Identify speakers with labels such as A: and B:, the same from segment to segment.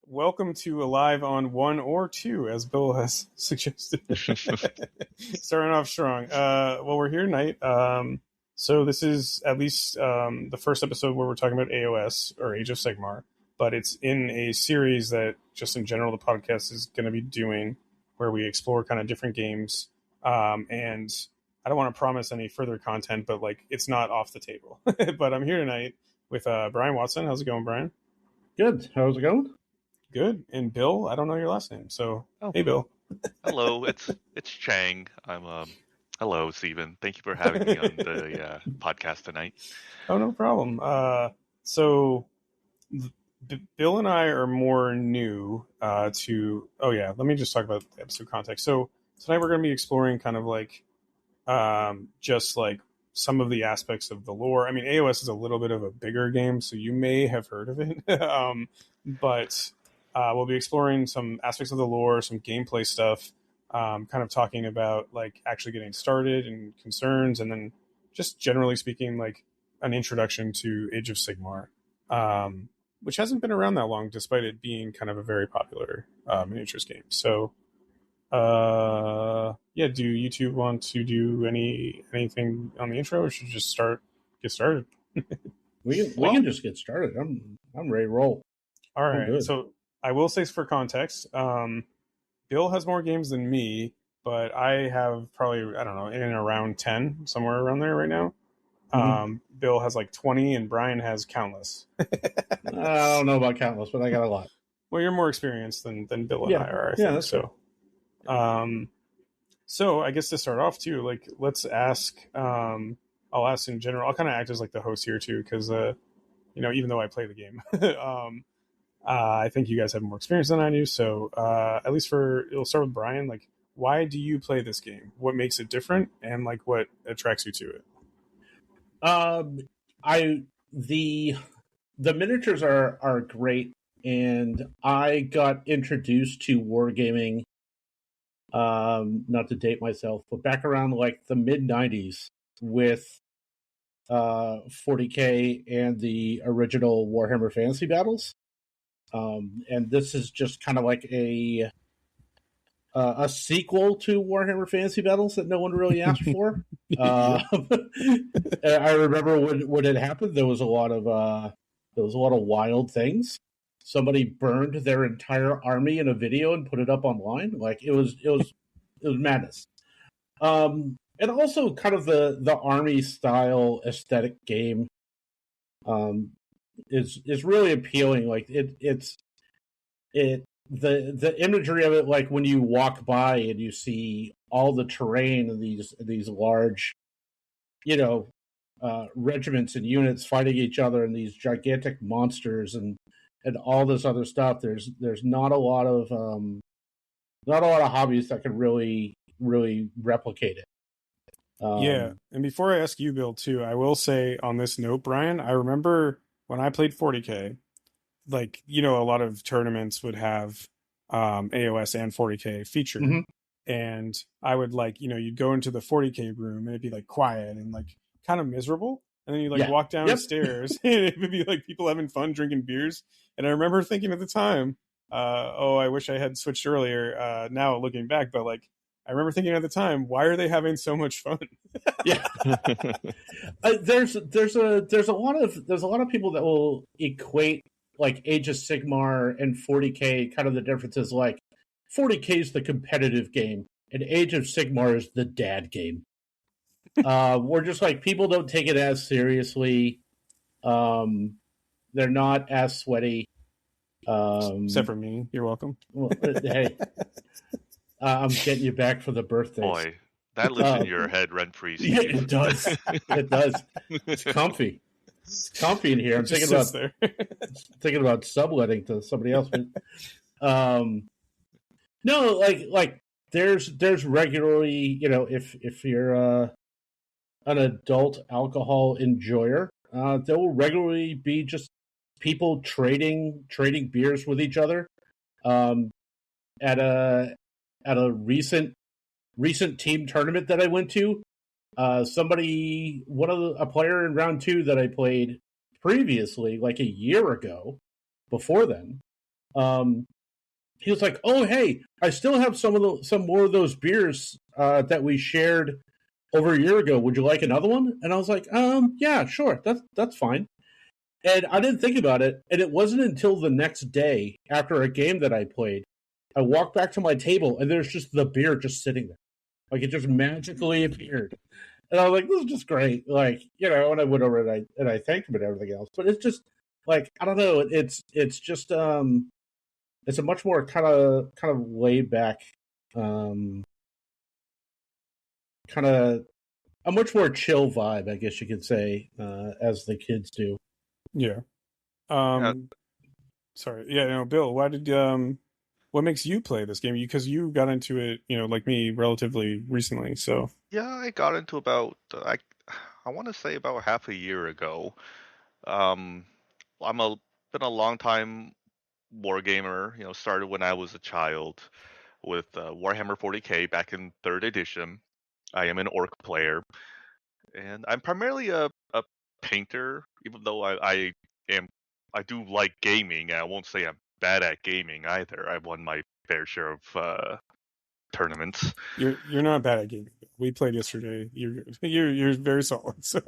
A: welcome to Alive on 1 or 2, as Bill has suggested. Starting off strong. Well, we're here tonight. So this is at least the first episode where we're talking about AOS, or Age of Sigmar, but it's in a series that, just in general, the podcast is going to be doing, where we explore kind of different games. And I don't want to promise any further content, but like it's not off the table. But I'm here tonight with Brian Watson. How's it going, Brian?
B: Good. How's it going?
A: Good. And Bill, I don't know your last name, so hey, Bill.
C: Hello, it's Chang. Hello, Stephen. Thank you for having me on the podcast tonight.
A: Oh, no problem. So Bill and I are more new to. Oh yeah, let me just talk about the episode context. So tonight we're going to be exploring kind of like just like some of the aspects of the lore. I mean, AOS is a little bit of a bigger game, so you may have heard of it, but we'll be exploring some aspects of the lore, some gameplay stuff, kind of talking about like actually getting started and concerns, and then just generally speaking, like an introduction to Age of Sigmar, which hasn't been around that long, despite it being kind of a very popular miniatures game. So, yeah, do you two want to do anything on the intro, or should we just get started?
B: We can just get started. I'm ready to roll.
A: All right. So I will say, for context, Bill has more games than me, but I have probably, I don't know, in and around 10, somewhere around there right now. Mm-hmm. Bill has like 20 and Brian has countless.
B: I don't know about countless, but I got a lot.
A: Well, you're more experienced than Bill and I are, I think.
B: That's
A: so. So I guess to start off too, like let's ask. I'll ask in general. I'll kind of act as like the host here too, because even though I play the game, I think you guys have more experience than I do. So at least it'll start with Brian. Like, why do you play this game? What makes it different, and like what attracts you to it?
B: The miniatures are great, and I got introduced to wargaming. Not to date myself, but back around like the mid 90s with 40K and the original Warhammer Fantasy Battles. And this is just kind of like a sequel to Warhammer Fantasy Battles that no one really asked for. I remember when it happened, there was a lot of wild things. Somebody burned their entire army in a video and put it up online. Like it was madness. And also kind of the army style aesthetic game is really appealing. Like the imagery of it, like when you walk by and you see all the terrain and these large, regiments and units fighting each other and these gigantic monsters and all this other stuff. There's not a lot of hobbies that can really replicate it.
A: Yeah, and before I ask you, Bill, too, I will say on this note, Brian, I remember when I played 40K, like, a lot of tournaments would have AOS and 40K featured. Mm-hmm. And I would you'd go into the 40K room and it'd be like quiet and like kind of miserable. And then you walk down the stairs and it would be like people having fun drinking beers. And I remember thinking at the time, I wish I had switched earlier. Now looking back, but like I remember thinking at the time, why are they having so much fun?
B: Yeah, there's a lot of people that will equate like Age of Sigmar and 40K. Kind of the difference is like 40K is the competitive game, and Age of Sigmar is the dad game. We're just like people don't take it as seriously. They're not as sweaty.
A: Except for me. You're welcome.
B: Well, hey, I'm getting you back for the birthdays.
C: Boy, that lives in your head rent-free.
B: Yeah, it does. It does. It's comfy. It's comfy in here. I'm thinking about subletting to somebody else. No, like there's regularly, if you're an adult alcohol enjoyer, there will regularly be just people trading beers with each other. At a recent team tournament that I went to, a player in round 2 that I played previously, like a year ago, before then, He was like, "Oh, hey, I still have some more of those beers that we shared over a year ago. Would you like another one?" And I was like, yeah, sure, that's fine." And I didn't think about it, and it wasn't until the next day after a game that I played, I walked back to my table, and there's just the beer just sitting there, like it just magically appeared. And I was like, "This is just great," like, and I went over and I thanked him and everything else. But it's just like, I don't know, it's just it's a much more kind of laid back, kind of a much more chill vibe, I guess you could say, as the kids do.
A: Yeah.
C: Yeah,
A: Sorry. Yeah. Bill, what makes you play this game? Because you got into it, like me, relatively recently. So.
C: yeah, I got into about I want to say about half a year ago. Um, I'm a been a long time war gamer. Started when I was a child with Warhammer 40K back in third edition. I am an orc player, and I'm primarily a painter. Even though am I do like gaming, and I won't say I'm bad at gaming either. I've won my fair share of tournaments.
A: You're not bad at gaming. We played yesterday. You're very solid. So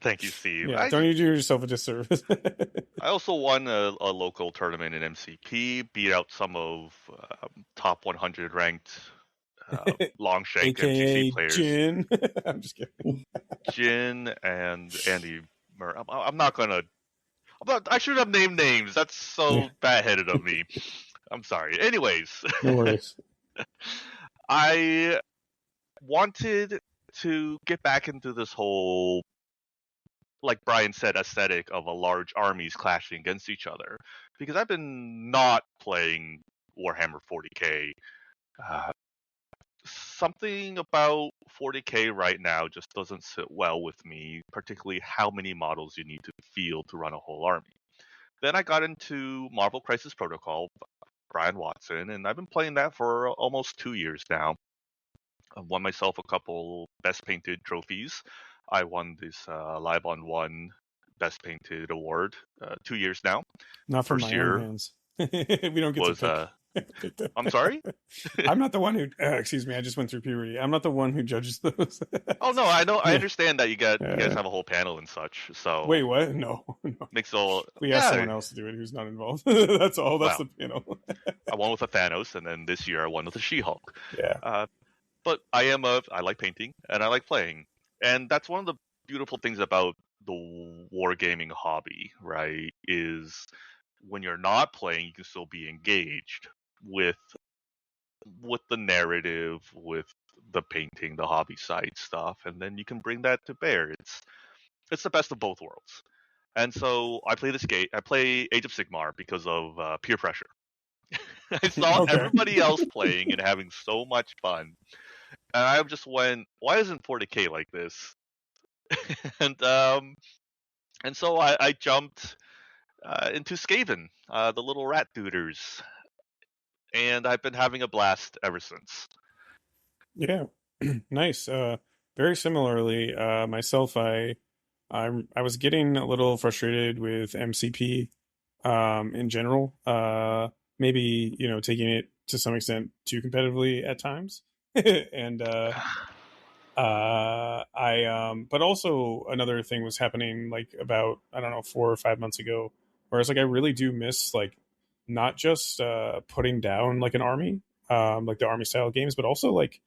C: Thank you, Steve.
A: yeah, don't you do yourself a disservice?
C: I also won a local tournament in MCP, beat out some of top 100 ranked Longshank MCC
A: AKA
C: players,
A: Jin. I'm just kidding.
C: Jin and Andy. I'm not gonna. I should have named names. That's so
A: Yeah.
C: bad-headed of me. I'm sorry. Anyways,
A: No worries.
C: I wanted to get back into this whole, like Brian said, aesthetic of a large armies clashing against each other, because I've been not playing Warhammer 40K. Uh, Something about 40K right now just doesn't sit well with me, particularly how many models you need to field to run a whole army. Then I got into Marvel Crisis Protocol, Brian Watson, and I've been playing that for almost 2 years now. I've won myself a couple Best Painted trophies. I won this Live on One Best Painted award 2 years now.
A: Not from
C: First
A: my own
C: year
A: hands. We don't get to
C: was
A: pick them.
C: I'm sorry?
A: I'm not the one who. Excuse me. I just went through puberty. I'm not the one who judges those.
C: Oh no, I know. I
A: Yeah.
C: understand that you guys have a whole panel and such. So
A: Wait, what? No.
C: makes all
A: We asked someone else to do it who's not involved. That's all. That's
C: Well,
A: the.
C: I won with a Thanos, and then this year I won with a She-Hulk.
A: Yeah.
C: But I like painting and I like playing, and that's one of the beautiful things about the wargaming hobby, right? Is when you're not playing, you can still be engaged with the narrative, with the painting, the hobby side stuff, and then you can bring that to bear. It's the best of both worlds. And so I play this game. I play Age of Sigmar because of peer pressure. I saw
A: Okay.
C: everybody else playing and having so much fun, and I just went, "Why isn't 40K like this?" and so I jumped into Skaven, the little rat duders, and I've been having a blast ever since.
A: Yeah. Nice. Very similarly, myself, I was getting a little frustrated with MCP, in general. Maybe taking it to some extent too competitively at times, and but also another thing was happening like about, I don't know, 4 or 5 months ago, where it's like I really do miss like not just putting down like an army, like the army style games, but also like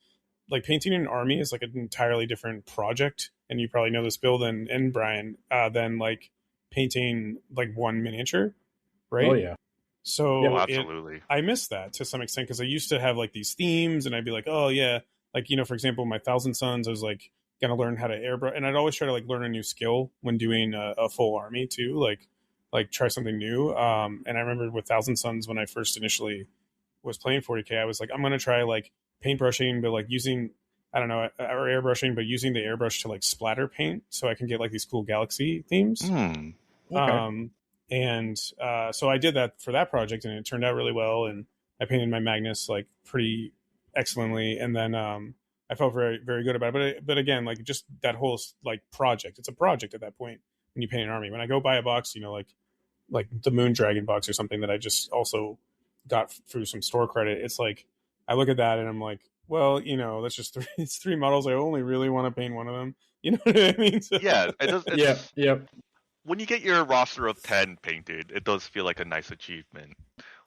A: painting an army is like an entirely different project, and you probably know this, Bill and Brian, than like painting like one miniature,
B: Oh
A: right?
B: yeah.
C: Oh,
A: So
C: absolutely.
A: I miss that to some extent, because I used to have like these themes, and I'd be like, oh yeah, like for example, my Thousand Sons, I was like gonna learn how to airbrush, and I'd always try to like learn a new skill when doing a full army too, like try something new. And I remember with Thousand Sons, when I first initially was playing 40K, I was like, I'm gonna try like paintbrushing, but like using, I don't know, or airbrushing, but using the airbrush to like splatter paint, so I can get like these cool galaxy themes.
C: Hmm.
B: Okay.
A: And so I did that for that project, and it turned out really well. And I painted my Magnus like pretty excellently, and then I felt very very good about it. But again, like just that whole like project, it's a project at that point when you paint an army. When I go buy a box, like like the Moon Dragon box or something that I just also got through some store credit. It's like I look at that and I'm like, well, that's just three. It's three models. I only really want to paint one of them. You know what I mean? So,
C: Yeah, it does.
B: Yeah,
C: It's
B: yeah.
C: when you get your roster of 10 painted, it does feel like a nice achievement.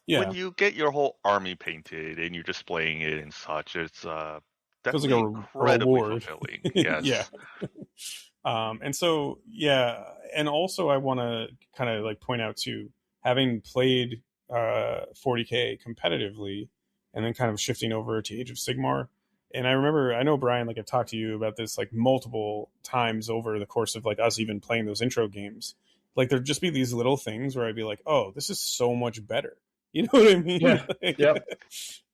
C: When
A: yeah,
C: you get your whole army painted and you're displaying it and such, it's
A: feels like
C: definitely
A: a
C: incredibly
A: reward.
C: fulfilling.
A: Yeah.
C: Yes.
A: And so yeah, and also I want to kind of like point out too, having played 40K competitively, and then kind of shifting over to Age of Sigmar. And I know Brian, like I've talked to you about this like multiple times over the course of like us even playing those intro games. Like there'd just be these little things where I'd be like, oh, this is so much better. You know what I mean?
B: Yeah. Yep.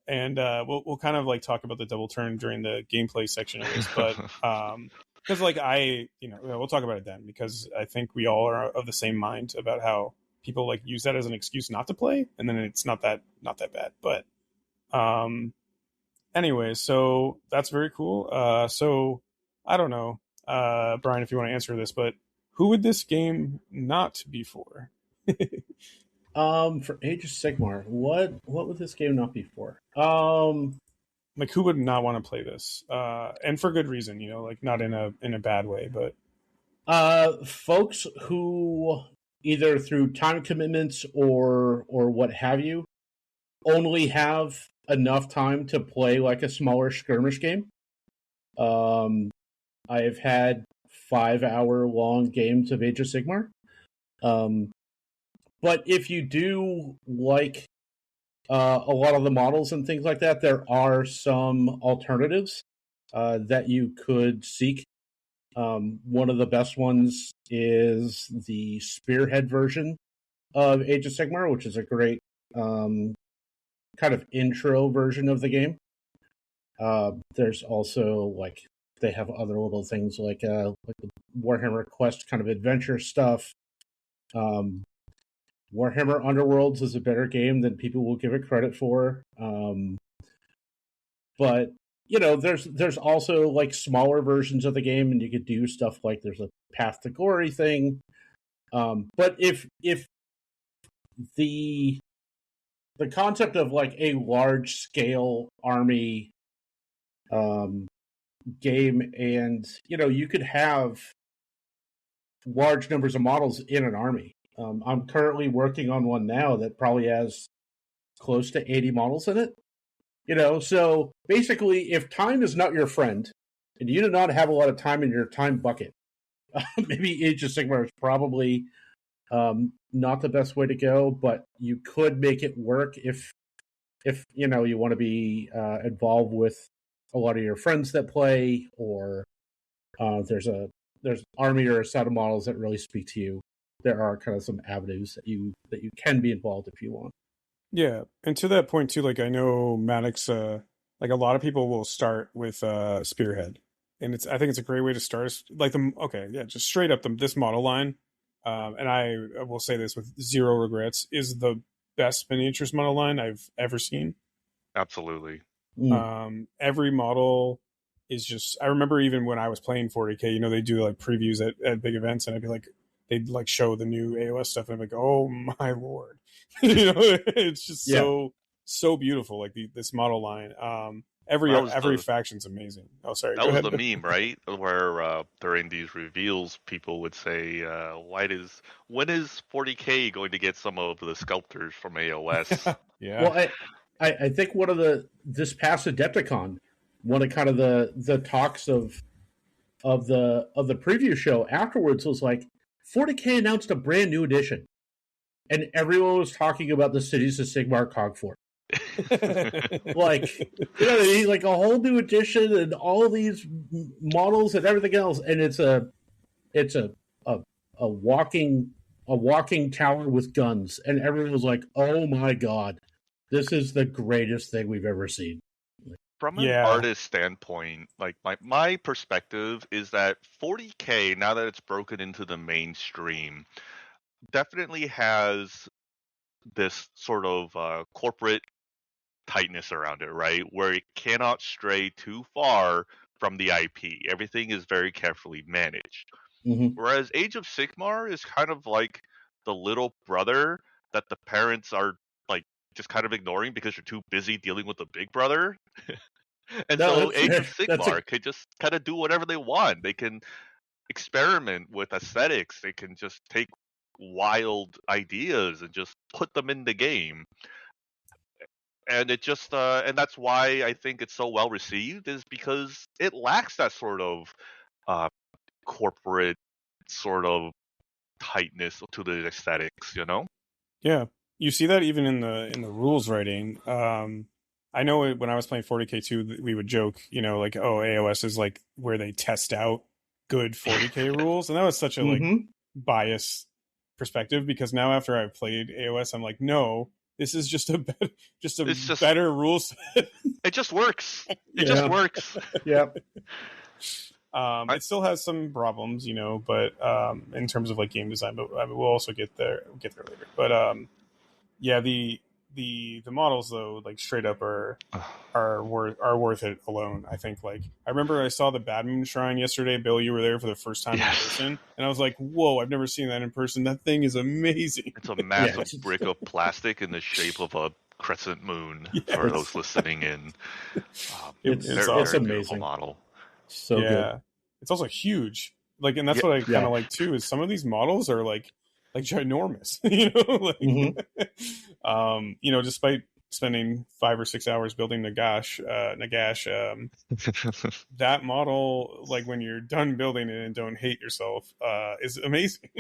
A: And we'll kind of like talk about the double turn during the gameplay section of this, but because like we'll talk about it then, because I think we all are of the same mind about how people like use that as an excuse not to play, and then it's not that bad. But anyway, so that's very cool. So I don't know, Brian, if you want to answer this, but who would this game not be for?
B: For Age of Sigmar, what would this game not be for?
A: Like who would not want to play this? And for good reason, like not in a bad way, but
B: Folks who either through time commitments or what have you only have enough time to play like a smaller skirmish game. I have had 5-hour long games of Age of Sigmar. But if you do like a lot of the models and things like that, there are some alternatives that you could seek. One of the best ones is the Spearhead version of Age of Sigmar, which is a great kind of intro version of the game. There's also like they have other little things like the Warhammer Quest kind of adventure stuff. Warhammer Underworlds is a better game than people will give it credit for. But there's also like smaller versions of the game, and you could do stuff like there's a Path to Glory thing. But if the concept of like a large scale army game, and you could have large numbers of models in an army. I'm currently working on one now that probably has close to 80 models in it. So basically, if time is not your friend, and you do not have a lot of time in your time bucket, maybe Age of Sigmar is probably not the best way to go. But you could make it work if you want to be involved with a lot of your friends that play, or there's army or a set of models that really speak to you. There are kind of some avenues that you can be involved if you want.
A: yeah. And to that point too, like I know Maddox, like a lot of people will start with Spearhead, and I think it's a great way to start. Like just straight up this model line, and I will say this with zero regrets, is the best miniatures model line I've ever seen.
C: Absolutely.
A: Every model is just. I remember even when I was playing 40K, they do like previews at big events, and I'd be like, they'd like show the new AOS stuff, and I'm like, oh my lord, it's just so beautiful. Like this model line. Every faction's amazing. Oh, sorry.
C: That was the meme, right? Where during these reveals, people would say, when is 40K going to get some of the sculptors from AOS?
A: Yeah.
B: Well, I think one of this past Adepticon, one of kind of the talks of the preview show afterwards was like 40K announced a brand new edition, and everyone was talking about the Cities of Sigmar Cog Fort. Like like a whole new edition and all these models and everything else, and it's a walking tower with guns, and everyone was like, "Oh my god, this is the greatest thing we've ever seen."
C: From an artist standpoint, like my perspective is that 40K, now that it's broken into the mainstream, definitely has this sort of corporate tightness around it, right? Where it cannot stray too far from the IP. Everything is very carefully managed.
B: Mm-hmm.
C: Whereas Age of Sigmar is kind of like the little brother that the parents are like just kind of ignoring because you're too busy dealing with the big brother. And
B: No,
C: so Age of
B: that's a
C: Sigmar could just kind of do whatever they want. They can experiment with aesthetics. They can just take wild ideas and just put them in the game. And it just and that's why I think it's so well received, is because it lacks that sort of uh corporate sort of tightness to the aesthetics, you know?
A: Yeah, you see that even in the rules writing. I know when I was playing 40K2, we would joke, like, oh, AOS is like where they test out good 40K rules, and that was such a like
B: mm-hmm.
A: biased perspective, because now after I've played AOS, I'm like, no, this is just a just a
C: It's just
A: better rule set.
C: it just works. It just
B: Yeah.
C: works.
B: Yep.
A: It still has some problems, but in terms of like game design, but I mean, we'll also get there later. But yeah, the models though, like straight up are worth it alone. I think, like, I remember I saw the Badminton Shrine yesterday. Bill, you were there for the first time in person, and I was like, whoa, I've never seen that in person. That thing is amazing.
C: It's a massive brick of plastic in the shape of a crescent moon, for those listening in.
A: It's
C: very
B: amazing.
C: beautiful model.
B: So good.
A: It's also huge. Like, and that's what I kind of like too, is some of these models are like ginormous, like, despite spending 5 or 6 hours building Nagash, that model, like when you're done building it and don't hate yourself, is amazing.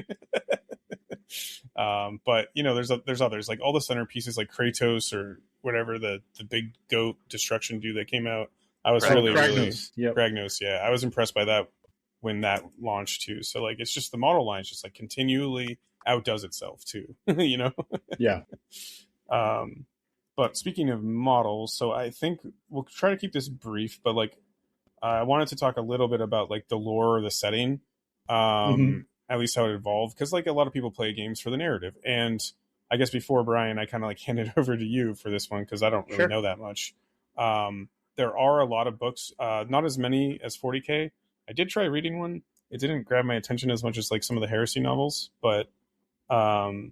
A: But there's others, like all the centerpieces, like Kratos or whatever, the big goat destruction dude that came out. I was
B: Kragnos.
A: Kragnos, yeah. I was impressed by that when that launched too. So like, it's just the model line just like continually outdoes itself too,
B: Yeah.
A: But speaking of models, so I think we'll try to keep this brief, but like, I wanted to talk a little bit about like the lore or the setting, at least how it evolved, because like a lot of people play games for the narrative. And I guess before, Brian, I kind of like hand it over to you for this one, because I don't really know that much. There are a lot of books, not as many as 40K. I did try reading one. It didn't grab my attention as much as like some of the heresy novels, but I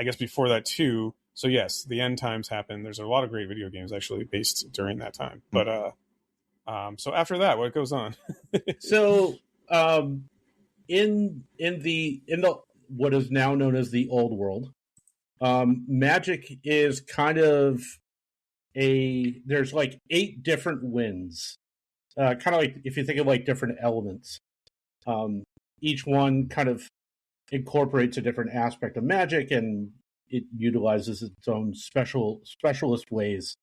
A: guess before that too. So yes, the end times happen. There's a lot of great video games actually based during that time. But so after that, what goes on?
B: So in the what is now known as the old world, magic is kind of there's like 8 different winds. Kind of like if you think of like different elements. Each one kind of incorporates a different aspect of magic, and it utilizes its own specialist ways.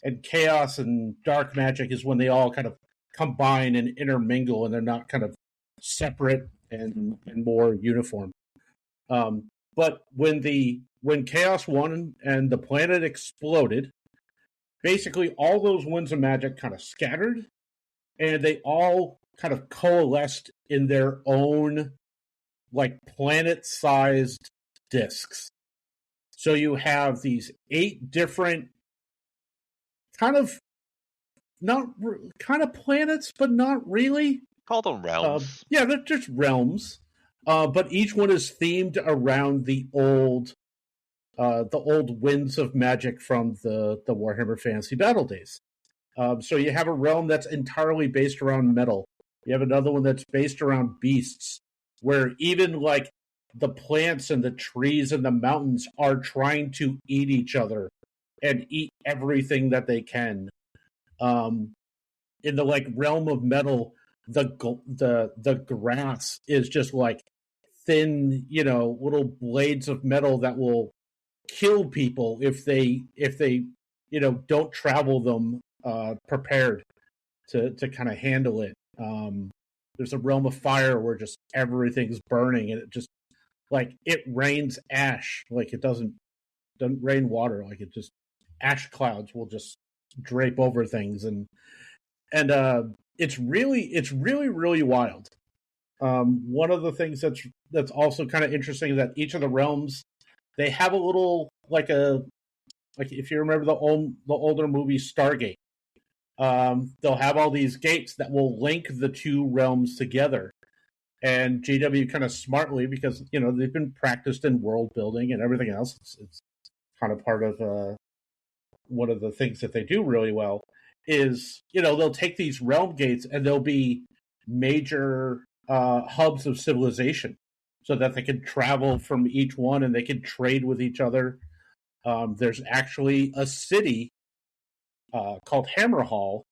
B: And chaos and dark magic is when they all kind of combine and intermingle, and they're not kind of separate and more uniform. But when chaos won and the planet exploded, basically all those winds of magic kind of scattered, and they all kind of coalesced in their own like planet-sized discs. So you have these 8 different kind of planets, but not really.
C: Call them realms.
B: Yeah, they're just realms. But each one is themed around the old winds of magic from the Warhammer Fantasy Battle days. So you have a realm that's entirely based around metal. You have another one that's based around beasts, where even like the plants and the trees and the mountains are trying to eat each other and eat everything that they can. In the like realm of metal, the grass is just like thin, little blades of metal that will kill people if they don't travel them prepared to kind of handle it. There's a realm of fire where just everything's burning, and it just like it rains ash, like it doesn't rain water, like it just ash clouds will just drape over things, and it's really wild. One of the things that's also kind of interesting is that each of the realms, they have a little like if you remember the older movie Stargate, they'll have all these gates that will link the 2 realms together. And GW kind of smartly, because they've been practiced in world building and everything else. It's kind of part of one of the things that they do really well is they'll take these realm gates and they'll be major hubs of civilization, so that they can travel from each one and they can trade with each other. There's actually a city called Hammerhall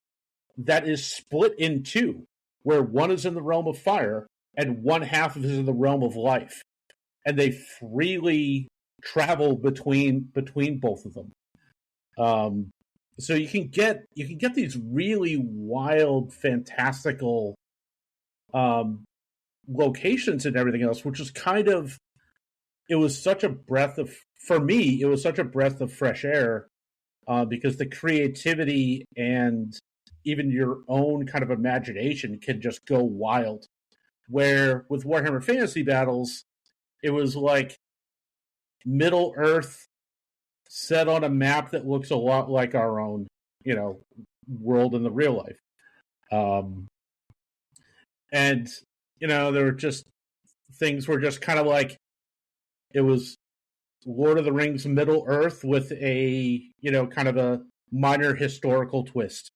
B: that is split in two, where one is in the realm of fire and one half is in the realm of life, and they freely travel between both of them. So you can get these really wild, fantastical locations and everything else, which is it was such a breath of fresh air, because the creativity and even your own kind of imagination can just go wild. Where with Warhammer Fantasy Battles, it was like Middle Earth set on a map that looks a lot like our own, world in the real life. And, there were just things were just kind of like, it was Lord of the Rings Middle Earth with a, kind of a minor historical twist.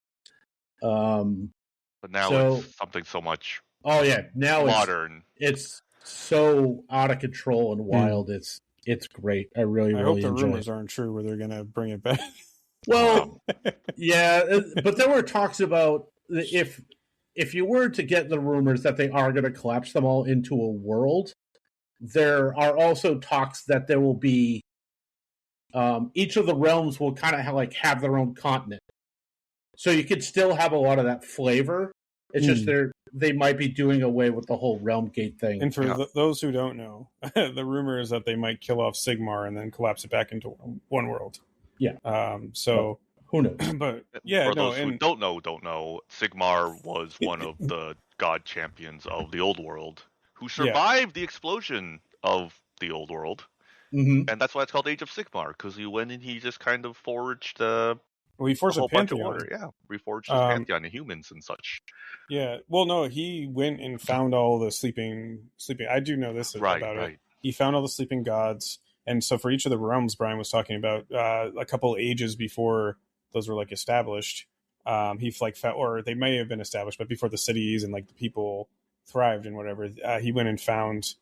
C: But now it's something so much
B: now
C: modern.
B: It's so out of control and wild. It's great. I really
A: hope the
B: enjoy
A: rumors aren't true where they're going to bring it back.
B: Well, yeah, but there were talks about if you were to get the rumors that they are going to collapse them all into a world, there are also talks that there will be each of the realms will kind of have their own continent. So you could still have a lot of that flavor. It's just they might be doing away with the whole realm gate thing.
A: And for those who don't know, the rumor is that they might kill off Sigmar and then collapse it back into one world.
B: Yeah.
A: So
B: who knows?
A: But yeah,
C: for those who don't know, Sigmar was one of the god champions of the old world who survived the explosion of the old world.
B: Mm-hmm.
C: And that's why it's called Age of Sigmar, because he went and he just kind of forged
A: he forged
C: a whole
A: a pantheon.
C: Bunch of order. Yeah, reforged his pantheon of humans and such.
A: Yeah, well, no, he went and found all the sleeping. I do know this about it. He found all the sleeping gods, and so for each of the realms Brian was talking about, a couple ages before those were established, he found, or they may have been established, but before the cities and the people thrived and whatever, he went and found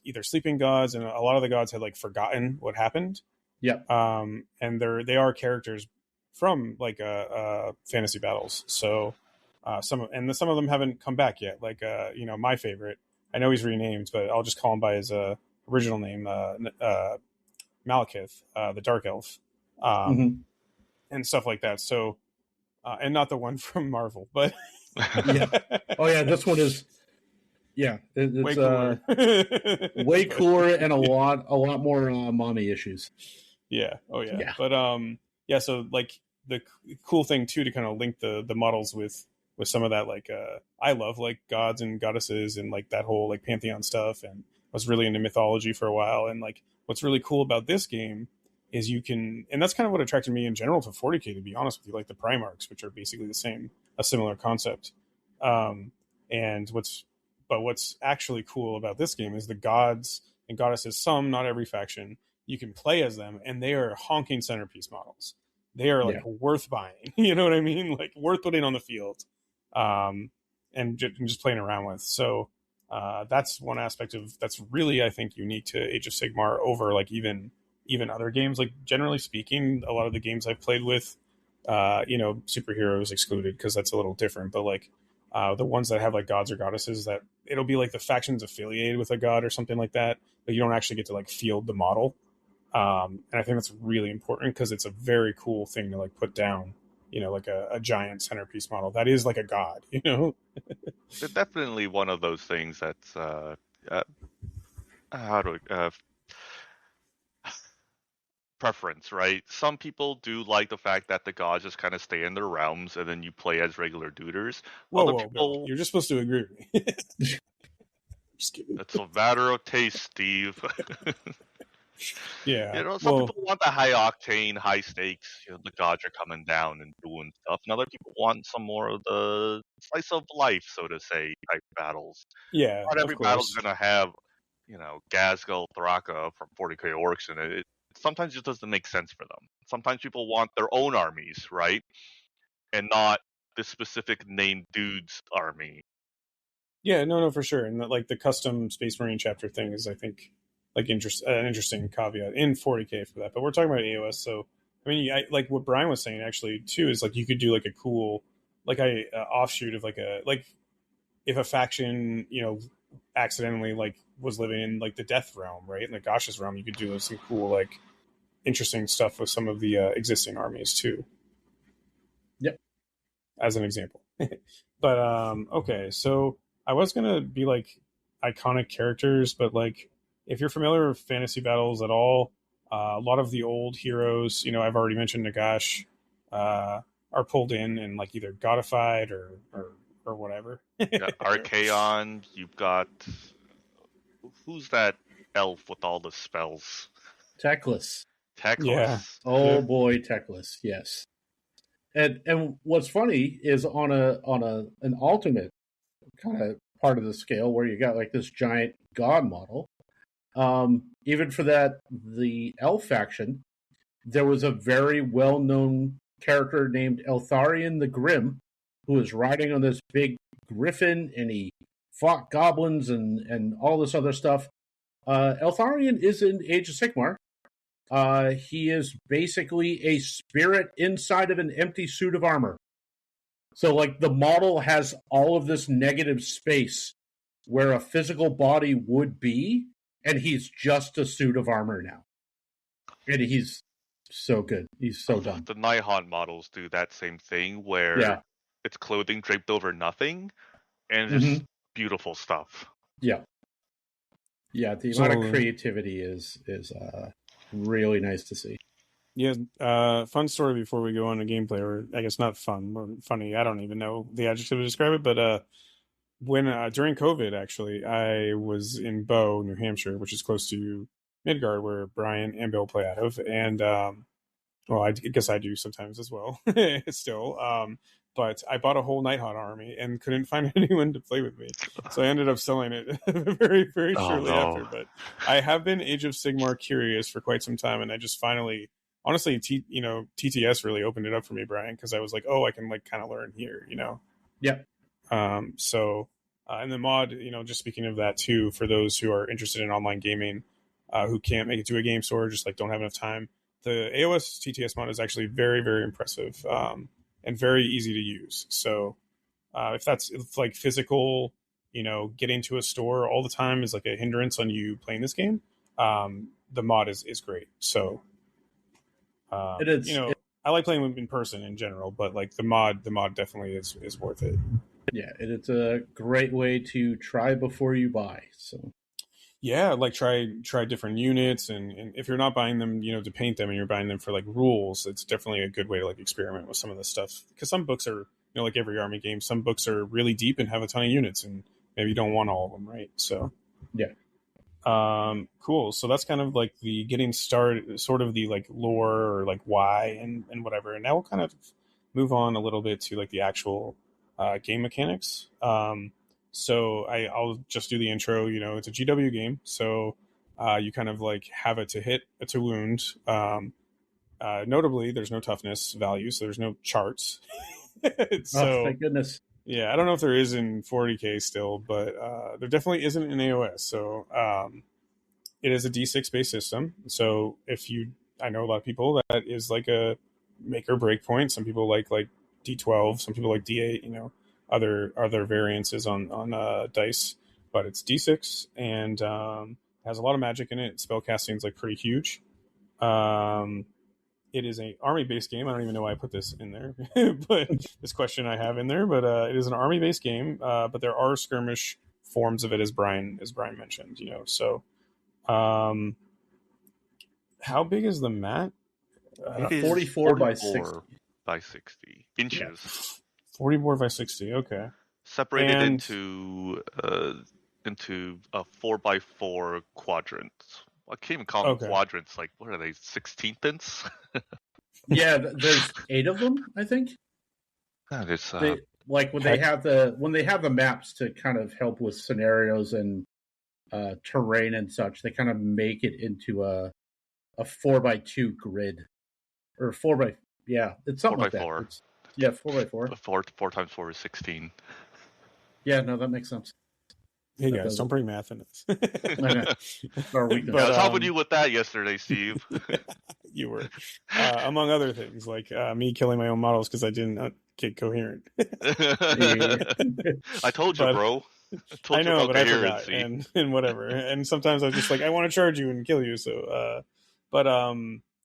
A: either sleeping gods, and a lot of the gods had forgotten what happened.
B: Yeah.
A: And they are characters from fantasy battles. So some of them haven't come back yet. My favorite, I know he's renamed, but I'll just call him by his original name, Malekith, the Dark Elf, and stuff like that. So, and not the one from Marvel, but
B: yeah. Oh yeah, this one is. Yeah, it's
A: way cooler.
B: Way cooler and a lot more mommy issues.
A: Yeah. Oh yeah. But so the cool thing too to kind of link the models with some of that I love gods and goddesses and that whole pantheon stuff, and was really into mythology for a while. And what's really cool about this game is you can, and that's kind of what attracted me in general to 40K, to be honest with you, the Primarchs, which are basically a similar concept. And what's actually cool about this game is the gods and goddesses, some, not every faction, you can play as them, and they are honking centerpiece models. They are worth buying. You know what I mean? Worth putting on the field, and just playing around with. So that's one aspect that's really, I think, unique to Age of Sigmar over even other games. Generally speaking, a lot of the games I've played with, superheroes excluded because that's a little different, but the ones that have gods or goddesses, that it'll be the factions affiliated with a god or something like that, but you don't actually get to field the model. And I think that's really important because it's a very cool thing to put down, a giant centerpiece model that is a god,
C: It's definitely one of those things that's preference, right? Some people do like the fact that the gods just kind of stay in their realms and then you play as regular duders.
A: Whoa. You're just supposed to agree with me. Just kidding.
C: It's a matter of taste, Steve.
A: Yeah.
C: Some
A: Well,
C: people want the high octane, high stakes. The gods are coming down and doing stuff, and other people want some more of the slice of life, so to say, type battles.
A: yeah,
C: Not
A: of
C: every battle's
A: course.
C: gonna have, Gazgul, Thraka from 40k orcs, and it sometimes just doesn't make sense for them. Sometimes people want their own armies, right, and not this specific named dude's army.
A: Yeah, no, for sure. And like the custom Space Marine chapter thing is, I think, like an interesting caveat in 40k for that. But we're talking about AOS, so I mean, like what Brian was saying actually too is like you could do like a cool, like a offshoot of like if a faction accidentally like was living in like the Death Realm, right, in the Gash's realm, you could do some cool like interesting stuff with some of the existing armies too,
B: Yep.
A: as an example. But okay, so I was gonna be like iconic characters, but like if you're familiar with fantasy battles at all, a lot of the old heroes, I've already mentioned Nagash, are pulled in and like either godified or whatever.
C: Yeah, Archaon. You've got who's that elf with all the spells?
B: Teclis.
A: Yeah.
C: Teclis.
B: Oh
A: Yep.
B: boy, Teclis. Yes. And what's funny is on an ultimate kind of part of the scale where you got like this giant god model. Even for the elf faction, there was a very well known character named Eltharion the Grim, who was riding on this big griffin, and he fought goblins and all this other stuff. Eltharion is in Age of Sigmar. He is basically a spirit inside of an empty suit of armor. So, like, the model has all of this negative space where a physical body would be, and he's just a suit of armor now. And he's so good. He's so done.
C: The Nihon models do that same thing where
B: Yeah.
C: it's clothing draped over nothing, and
B: Mm-hmm.
C: just beautiful stuff.
B: Yeah. Yeah, the amount of
A: So
B: creativity is really nice to see.
A: yeah, fun story before we go on to gameplay, or I guess not fun, or funny. I don't even know the adjective to describe it, but when during COVID, actually, I was in Bow, New Hampshire, which is close to Midgard, where Brian and Bill play out of, and well, I guess I do sometimes as well, still. But I bought a whole Nighthawk army and couldn't find anyone to play with me, so I ended up selling it very, very
C: Oh
A: shortly
C: no.
A: after. But I have been Age of Sigmar curious for quite some time, and I just finally, honestly, TTS really opened it up for me, Brian, because I was like, oh, I can like kind of learn here.
B: Yep.
A: And the mod, just speaking of that too, for those who are interested in online gaming, who can't make it to a game store, just like don't have enough time, the AOS TTS mod is actually very, very impressive, and very easy to use. So if like physical, getting to a store all the time is like a hindrance on you playing this game, the mod is great. So
B: It is.
A: I like playing in person in general, but like the mod definitely is worth it.
B: Yeah, it's a great way to try before you buy. So
A: Yeah, like try different units, and if you're not buying them, to paint them, and you're buying them for like rules, it's definitely a good way to like experiment with some of this stuff. Because some books are, like every army game, some books are really deep and have a ton of units, and maybe you don't want all of them, right? So
B: yeah,
A: cool. So that's kind of like the getting started, sort of the like lore or like why and whatever. And now we'll kind of move on a little bit to like the actual game mechanics. So I'll just do the intro. It's a GW game, so you kind of like have it to hit, to wound. Notably, there's no toughness value, so there's no charts.
B: oh
A: So
B: thank goodness.
A: yeah, I don't know if there is in 40k still, but there definitely isn't in AOS. So it is a D6 based system. So I know a lot of people that is like a make or break point. Some people like D12. Some people like D8. Other variances on dice, but it's D6 and has a lot of magic in it. Spellcasting is like pretty huge. It is a army based game. I don't even know why I put this in there, but this question I have in there. But it is an army based game. But there are skirmish forms of it, as Brian mentioned. So, how big is the mat?
C: It is
B: 44 by 60.
C: by 60 inches.
A: 44 by 60. Okay.
C: Separated
A: And
C: into a 4x4 quadrant I can't even call them
A: Okay.
C: quadrants. Like, what are they, 16ths?
B: Yeah, there's 8 of them, I think.
C: There's
B: They like when
A: Heck.
B: they have the maps to kind of help with scenarios and terrain and such. They kind of make it into a 4x2 grid or 4 by it's something
C: four by
B: like that.
C: four.
B: It's 4x4.
C: Four times 4 is 16.
B: Yeah, no, that makes sense.
A: Hey
B: That
A: guys,
B: does
A: don't
B: it.
A: bring math in this.
B: I know. Our weakness.
C: Yeah, I
A: But
C: was helping you with that yesterday, Steve.
A: you were, among other things, like me killing my own models because I didn't get coherent.
B: Yeah.
C: I told you,
A: But
C: bro. I
A: I
C: told you
A: know,
C: about
A: but I forgot,
C: coherency.
A: and whatever. And sometimes I was just like, I want to charge you and kill you. So, but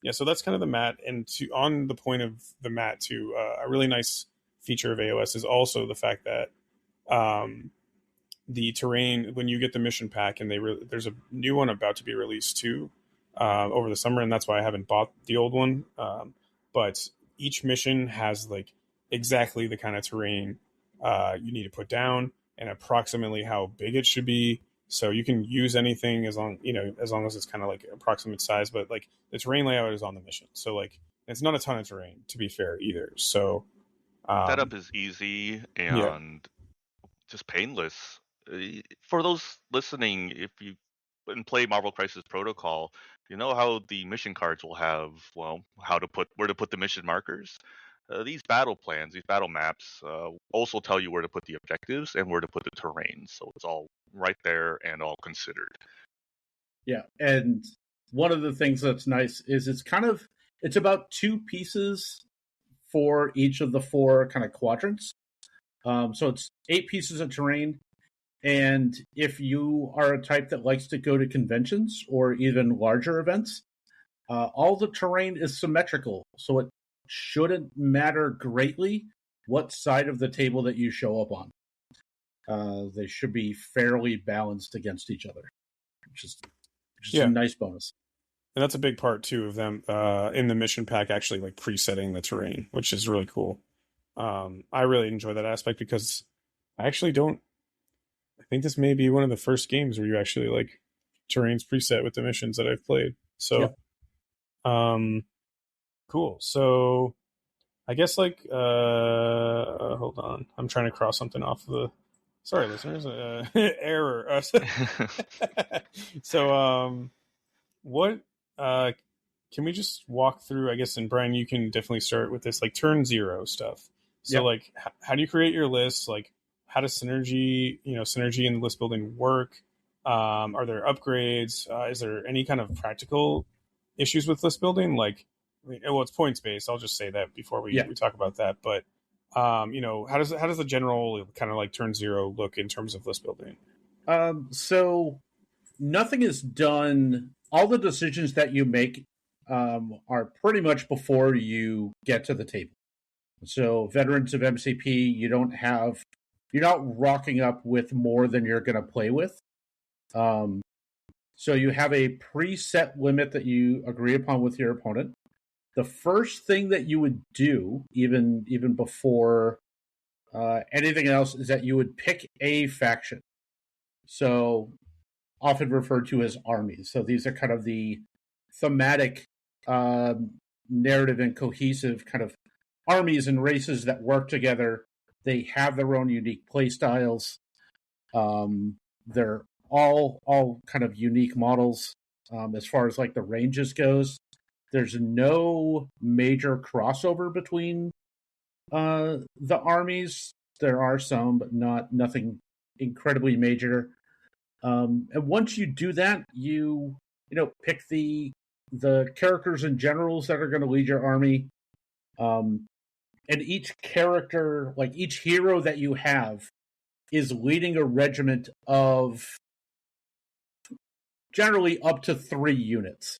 A: yeah. So that's kind of the mat. And to on the point of the mat, too, a really nice feature of AOS is also the fact that um, the terrain when you get the mission pack, and there's a new one about to be released too over the summer, and that's why I haven't bought the old one. But each mission has like exactly the kind of terrain you need to put down and approximately how big it should be. So you can use anything as long as it's kind of like approximate size. But like the terrain layout is on the mission, so like it's not a ton of terrain to be fair either. So
C: Setup is easy
A: yeah,
C: and just painless. For those listening, if you play Marvel Crisis Protocol, you know how the mission cards will have, well, where to put the mission markers. These battle plans, these battle maps, also tell you where to put the objectives and where to put the terrain. So it's all right there and all considered.
B: Yeah, and one of the things that's nice is it's about 2 pieces for each of the 4 kind of quadrants. So it's 8 pieces of terrain. And if you are a type that likes to go to conventions or even larger events, all the terrain is symmetrical. So it shouldn't matter greatly what side of the table that you show up on. They should be fairly balanced against each other, which is a
A: yeah.
B: nice bonus.
A: And that's a big part too of them in the mission pack actually like presetting the terrain, which is really cool. I really enjoy that aspect because I actually don't. I think this may be one of the first games where you actually like terrains preset with the missions that I've played. So,
B: Yep.
A: cool. So I guess like hold on, I'm trying to cross something off the. Sorry, listeners. Error. So what can we just walk through, I guess, and Brian, you can definitely start with this like turn 0 stuff. So
B: Yep.
A: like how do you create your lists? Like how does synergy and list building work? Are there upgrades? Is there any kind of practical issues with list building? Like, well, it's points based. I'll just say that before
B: Yeah.
A: we talk about that. But how does the general kind of like turn 0 look in terms of list building?
B: So nothing is done. All the decisions that you make are pretty much before you get to the table. So veterans of MCP, you're not rocking up with more than you're going to play with. So you have a preset limit that you agree upon with your opponent. The first thing that you would do, even before anything else, is that you would pick a faction. So often referred to as armies. So these are kind of the thematic, narrative and cohesive kind of armies and races that work together. They have their own unique play styles. They're all kind of unique models as far as like the ranges goes. There's no major crossover between the armies. There are some, but nothing incredibly major. And once you do that, you pick the characters and generals that are going to lead your army. And each character, like each hero that you have, is leading a regiment of generally up to 3 units.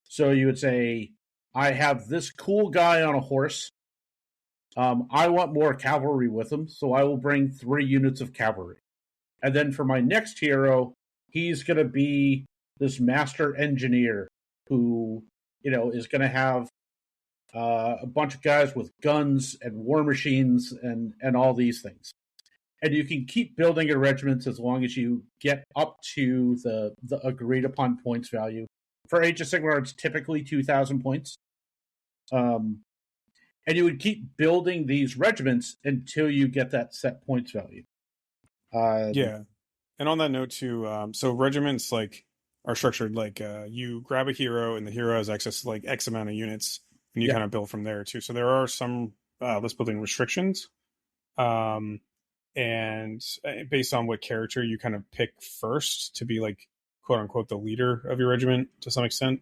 B: So you would say, I have this cool guy on a horse. I want more cavalry with him, so I will bring 3 units of cavalry. And then for my next hero, he's going to be this master engineer who, is going to have a bunch of guys with guns and war machines and all these things. And you can keep building your regiments as long as you get up to the agreed upon points value. for Age of Sigmar, it's typically 2,000 points. And you would keep building these regiments until you get that set points value.
A: Yeah. And on that note too, so regiments like are structured like you grab a hero and the hero has access to like X amount of units and you kind of build from there too. So there are some list building restrictions. And based on what character you kind of pick first to be like quote unquote the leader of your regiment to some extent.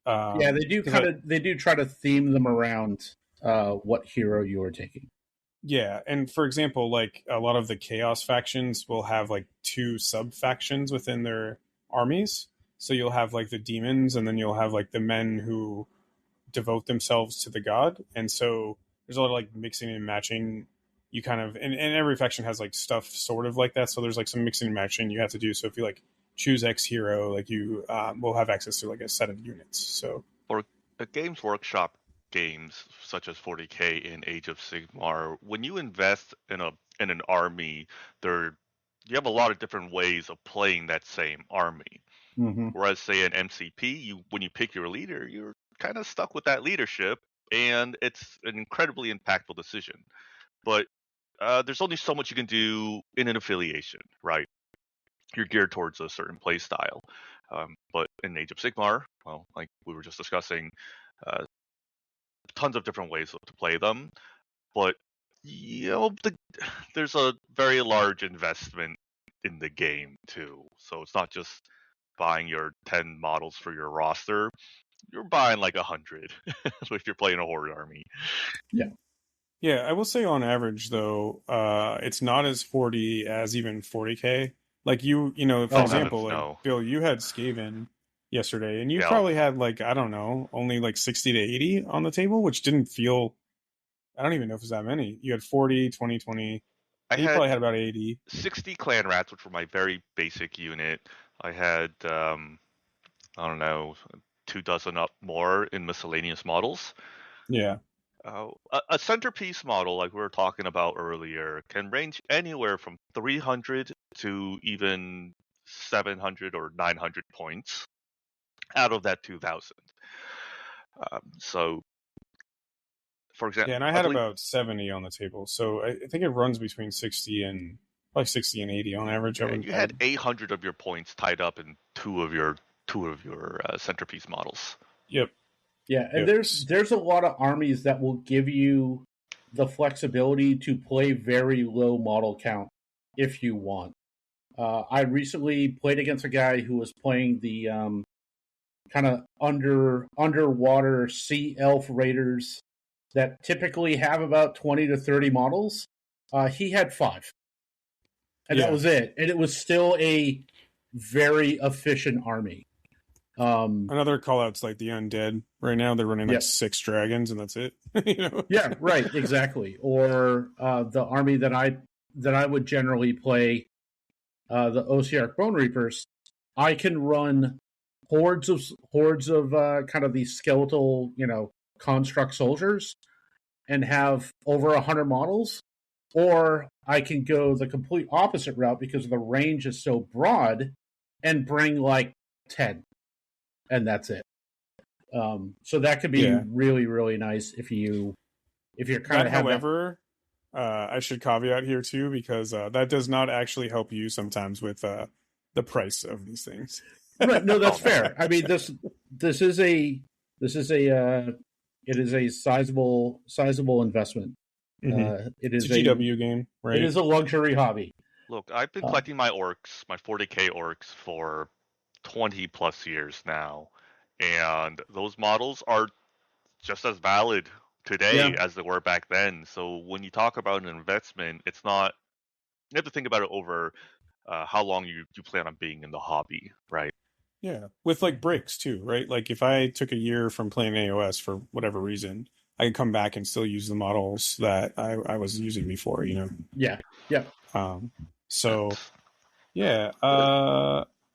B: Yeah, they do try to theme them around what hero you are taking.
A: Yeah, and for example, like a lot of the Chaos factions will have like two sub factions within their armies. So you'll have like the demons, and then you'll have like the men who devote themselves to the god. And so there's a lot of like mixing and matching. You kind of and every faction has like stuff sort of like that. So there's like some mixing and matching you have to do. So if you like choose X hero, like you will have access to like a set of units. So
C: For a Games Workshop games such as 40K in Age of Sigmar, when you invest in an army, you have a lot of different ways of playing that same army.
B: Mm-hmm.
C: Whereas, say, an MCP, when you pick your leader, you're kind of stuck with that leadership, and it's an incredibly impactful decision. But there's only so much you can do in an affiliation, right? You're geared towards a certain play style. But in Age of Sigmar, well, like we were just discussing, tons of different ways to play them. But there's a very large investment in the game too. So it's not just buying your 10 models for your roster. You're buying like 100 if you're playing a horde army.
A: yeah, I will say on average though, it's not as 40 as even 40K. Like for example, like
C: no.
A: Bill, you had Skaven yesterday, and you
C: Yeah.
A: probably had like I don't know, only like 60 to 80 on the table, which didn't feel. I don't even know if it was that many. You had 40, 20, 20. You probably had about 80.
C: 60 clan rats, which were my very basic unit. I had I don't know, 24 up more in miscellaneous models.
A: Yeah.
C: A centerpiece model, like we were talking about earlier, can range anywhere from 300 to even 700 or 900 points out of that 2,000. So, for example,
A: Yeah, and I had about 70 on the table, so I think it runs between 60 and like 60 and 80 on average.
C: and you had 800 of your points tied up in two of your centerpiece models.
A: Yep.
B: Yeah, and there's a lot of armies that will give you the flexibility to play very low model count if you want. I recently played against a guy who was playing the kind of underwater sea elf raiders that typically have about 20 to 30 models. He had 5. And that was it. And it was still a very efficient army.
A: Another call out's like the undead. Right now they're running like 6 dragons and that's it.
B: Yeah, right, exactly. Or the army that I would generally play, the Osiarch Bone Reapers. I can run hordes of kind of these skeletal, construct soldiers and have over 100 models, or I can go the complete opposite route because the range is so broad and bring like 10. And that's it. So that could be really, really nice if you're kind of.
A: However, I should caveat here too because that does not actually help you sometimes with the price of these things.
B: Right? No, that's fair. I mean this is a sizable investment.
A: Mm-hmm.
B: It is
A: a GW game, right?
B: It is a luxury hobby.
C: Look, I've been collecting my orcs, my 40K orcs, for 20 plus years now, and those models are just as valid today as they were back then. So when you talk about an investment, it's not, you have to think about it over how long you plan on being in the hobby, right?
A: Yeah, with like breaks too, right? Like if I took a year from playing AOS for whatever reason, I could come back and still use the models that I was using before,
B: Yeah.
A: So yeah.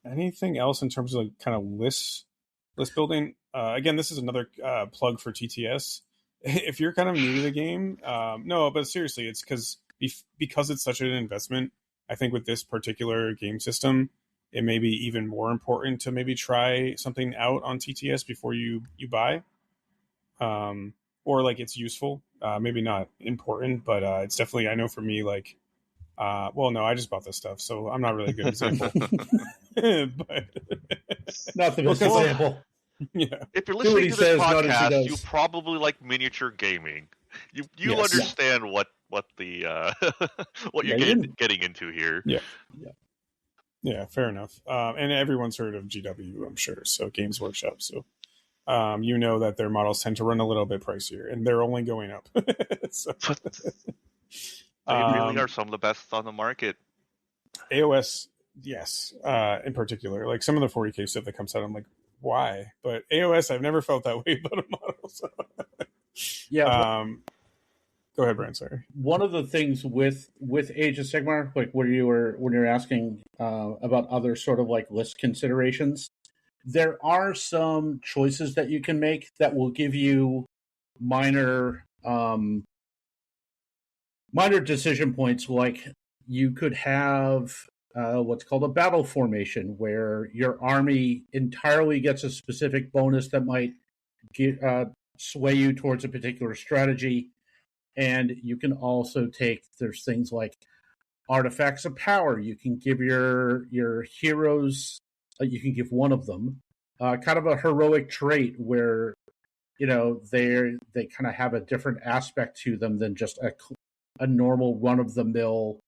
A: Anything else in terms of like kind of list building? Again, this is another plug for TTS. If you're kind of new to the game, no, but seriously, it's because it's such an investment. I think with this particular game system, it may be even more important to maybe try something out on TTS before you buy. Or like it's useful. Maybe not important, but it's definitely, I know for me, like, well, no, I just bought this stuff, so I'm not really a good example. But
B: Not the best
A: Well,
B: example.
A: yeah,
C: If you're
B: Do what
C: listening
B: he
C: to this
B: says, not as he
C: podcast, you
B: does.
C: probably like miniature gaming. You
A: Yes.
C: understand what the what you're
B: Yeah,
C: getting into here.
A: Yeah.
B: Yeah.
A: Yeah, fair enough. And everyone's heard of GW, I'm sure. So Games Workshop. So you know that their models tend to run a little bit pricier, and they're only going up. So,
C: But they really are some of the best on the market.
A: AOS, yes, in particular, like some of the 40K stuff that comes out, I'm like, why? But AOS, I've never felt that way about a model. So.
B: Yeah.
A: Go ahead, Brian. Sorry.
B: One of the things with Age of Sigmar, like when you're asking about other sort of like list considerations, there are some choices that you can make that will give you minor decision points. Like you could have what's called a battle formation, where your army entirely gets a specific bonus that might sway you towards a particular strategy. And you can also there's things like artifacts of power. You can give your heroes, you can give one of them kind of a heroic trait where, you know, they kind of have a different aspect to them than just a normal run of the mill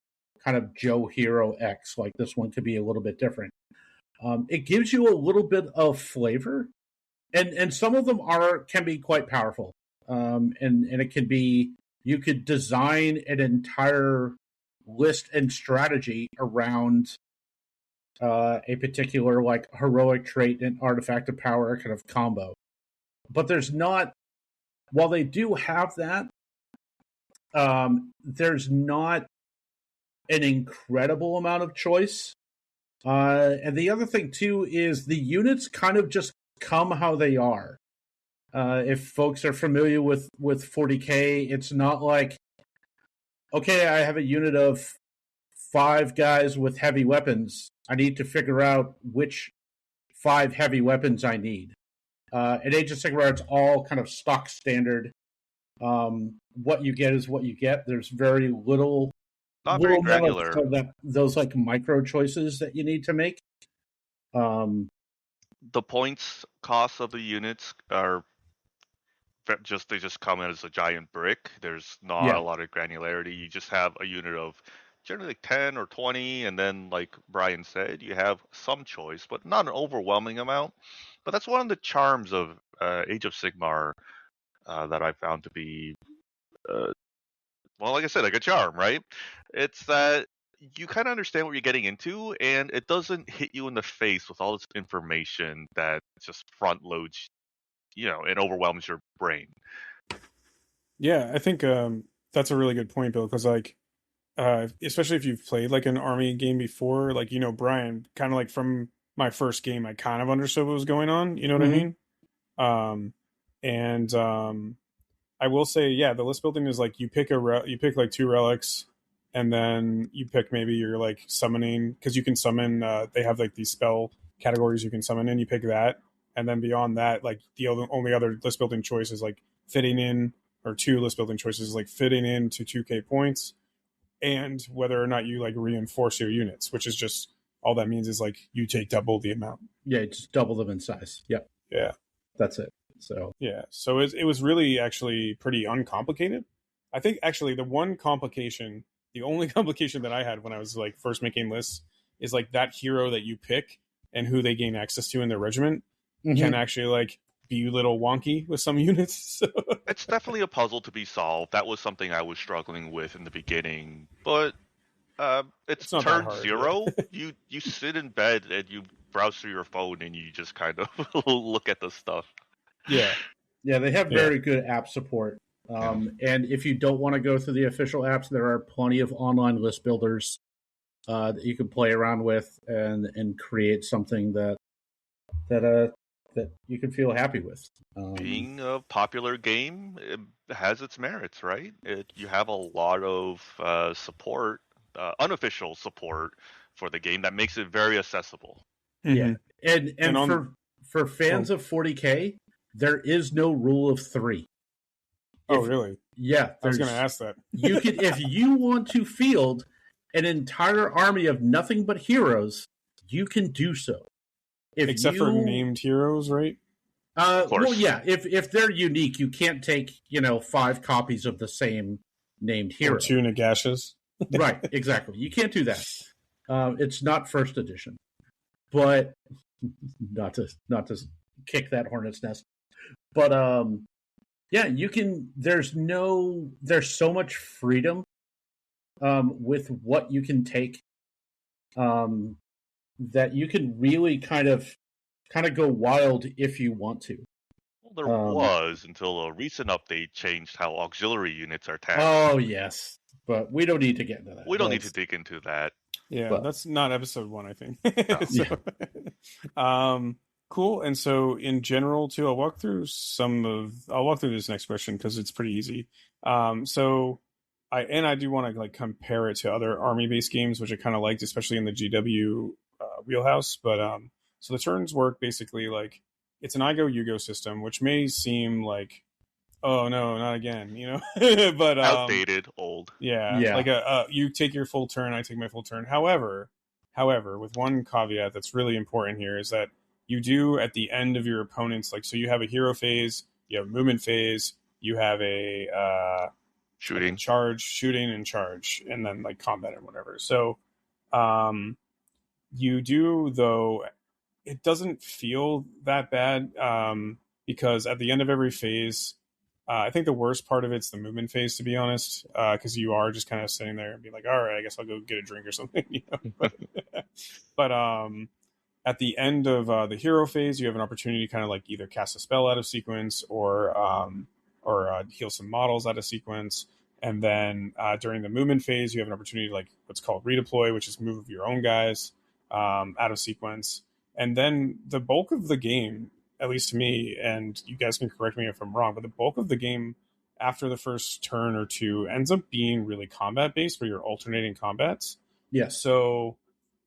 B: kind of Joe Hero X. Like this one could be a little bit different. It gives you a little bit of flavor, and some of them can be quite powerful. And it can be, you could design an entire list and strategy around a particular like heroic trait and artifact of power kind of combo. But there's not, while they do have that, there's not an incredible amount of choice. And the other thing too is the units kind of just come how they are. If folks are familiar with 40K, it's not like, okay, I have a unit of 5 guys with heavy weapons. I need to figure out which 5 heavy weapons I need. At Age of Sigmar, it's all kind of stock standard. What you get is what you get. There's very little,
C: Not very granular.
B: Those like micro choices that you need to make.
C: The points cost of the units are they just come in as a giant brick. There's not a lot of granularity. You just have a unit of generally like 10 or 20, and then like Brian said, you have some choice, but not an overwhelming amount. But that's one of the charms of Age of Sigmar that I found to be, well, like I said, like a charm, right? It's that you kind of understand what you're getting into, and it doesn't hit you in the face with all this information that just front loads, and overwhelms your brain.
A: Yeah, I think that's a really good point, Bill, because like, especially if you've played like an army game before, like, Brian, kind of like from my first game, I kind of understood what was going on. You know what I mean? And I will say, yeah, the list building is like you pick like 2 relics, and then you pick maybe your like summoning, because you can summon. They have like these spell categories you can summon in. You pick that, and then beyond that, like the only other list building choice is like fitting in, or 2 list building choices like fitting into 2K points, and whether or not you like reinforce your units, which is just all that means is like you take double the amount.
B: Yeah, just double them in size. Yep.
A: Yeah,
B: that's it. So
A: yeah, so it was really actually pretty uncomplicated. I think actually the only complication that I had when I was like first making lists is like that hero that you pick and who they gain access to in their regiment can actually like be a little wonky with some units. So.
C: It's definitely a puzzle to be solved. That was something I was struggling with in the beginning, but it's turn
A: hard,
C: 0. Yeah. You sit in bed and you browse through your phone and you just kind of look at the stuff.
A: Yeah,
B: they have very good app support. And if you don't want to go through the official apps, there are plenty of online list builders that you can play around with and create something that you can feel happy with.
C: Being a popular game, it has its merits, right? You have a lot of support, unofficial support for the game that makes it very accessible.
B: Yeah, and
A: And
B: for fans of 40K, there is no rule of 3.
A: Oh, really?
B: Yeah,
A: I was going to ask that.
B: You could, if you want to field an entire army of nothing but heroes, you can do so.
A: Except for named heroes, right?
C: Of course.
B: Well, yeah. If they're unique, you can't take 5 copies of the same named hero.
A: Or 2 Nagashas.
B: Right, exactly. You can't do that. It's not first edition, but not to kick that hornet's nest. But yeah, you can. There's so much freedom with what you can take, that you can really kind of go wild if you want to.
C: Well, there was until a recent update changed how auxiliary units are tagged.
B: Oh yes, but we don't need to get into that.
C: We don't need to dig into that.
A: Yeah, that's not episode 1, I think. So, cool. And so, in general, too, I'll walk through this next question because it's pretty easy. So, I do want to compare it to other army-based games, which I kind of liked, especially in the GW wheelhouse. But so the turns work basically like it's an I go you go system, which may seem like, oh no, not again, but
C: outdated, old.
A: Yeah. Like you take your full turn, I take my full turn. However, with one caveat that's really important here is that you do at the end of your opponent's so you have a hero phase, you have a movement phase, you have a
C: shooting
A: and charge, and then combat and whatever. So you do, though it doesn't feel that bad, because at the end of every phase, I think the worst part of it's the movement phase, to be honest, because you are just kind of sitting there and be like, all right, I guess I'll go get a drink or something. But at the end of the hero phase, you have an opportunity to kind of either cast a spell out of sequence or heal some models out of sequence. And then during the movement phase, you have an opportunity to what's called redeploy, which is move your own guys out of sequence. And then the bulk of the game, at least to me, and you guys can correct me if I'm wrong, but the bulk of the game after the first turn or two ends up being really combat based, where you're alternating combats.
B: Yeah.
A: So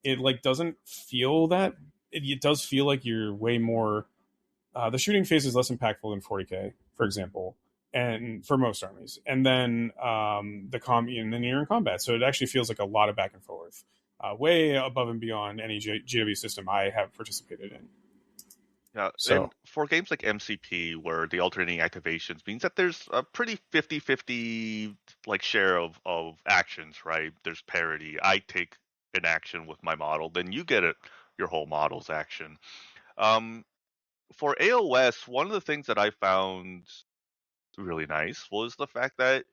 A: it doesn't feel that. It does feel like you're way more. The shooting phase is less impactful than 40K, for example, and for most armies. And then and then you're in combat, so it actually feels like a lot of back and forth, way above and beyond any GW system I have participated in.
C: Yeah, so, and for games like MCP, where the alternating activations means that there's a pretty 50-50 share of actions, right? There's parity. I take an action with my model, then you get your whole model's action. For AOS, one of the things that I found really nice was the fact that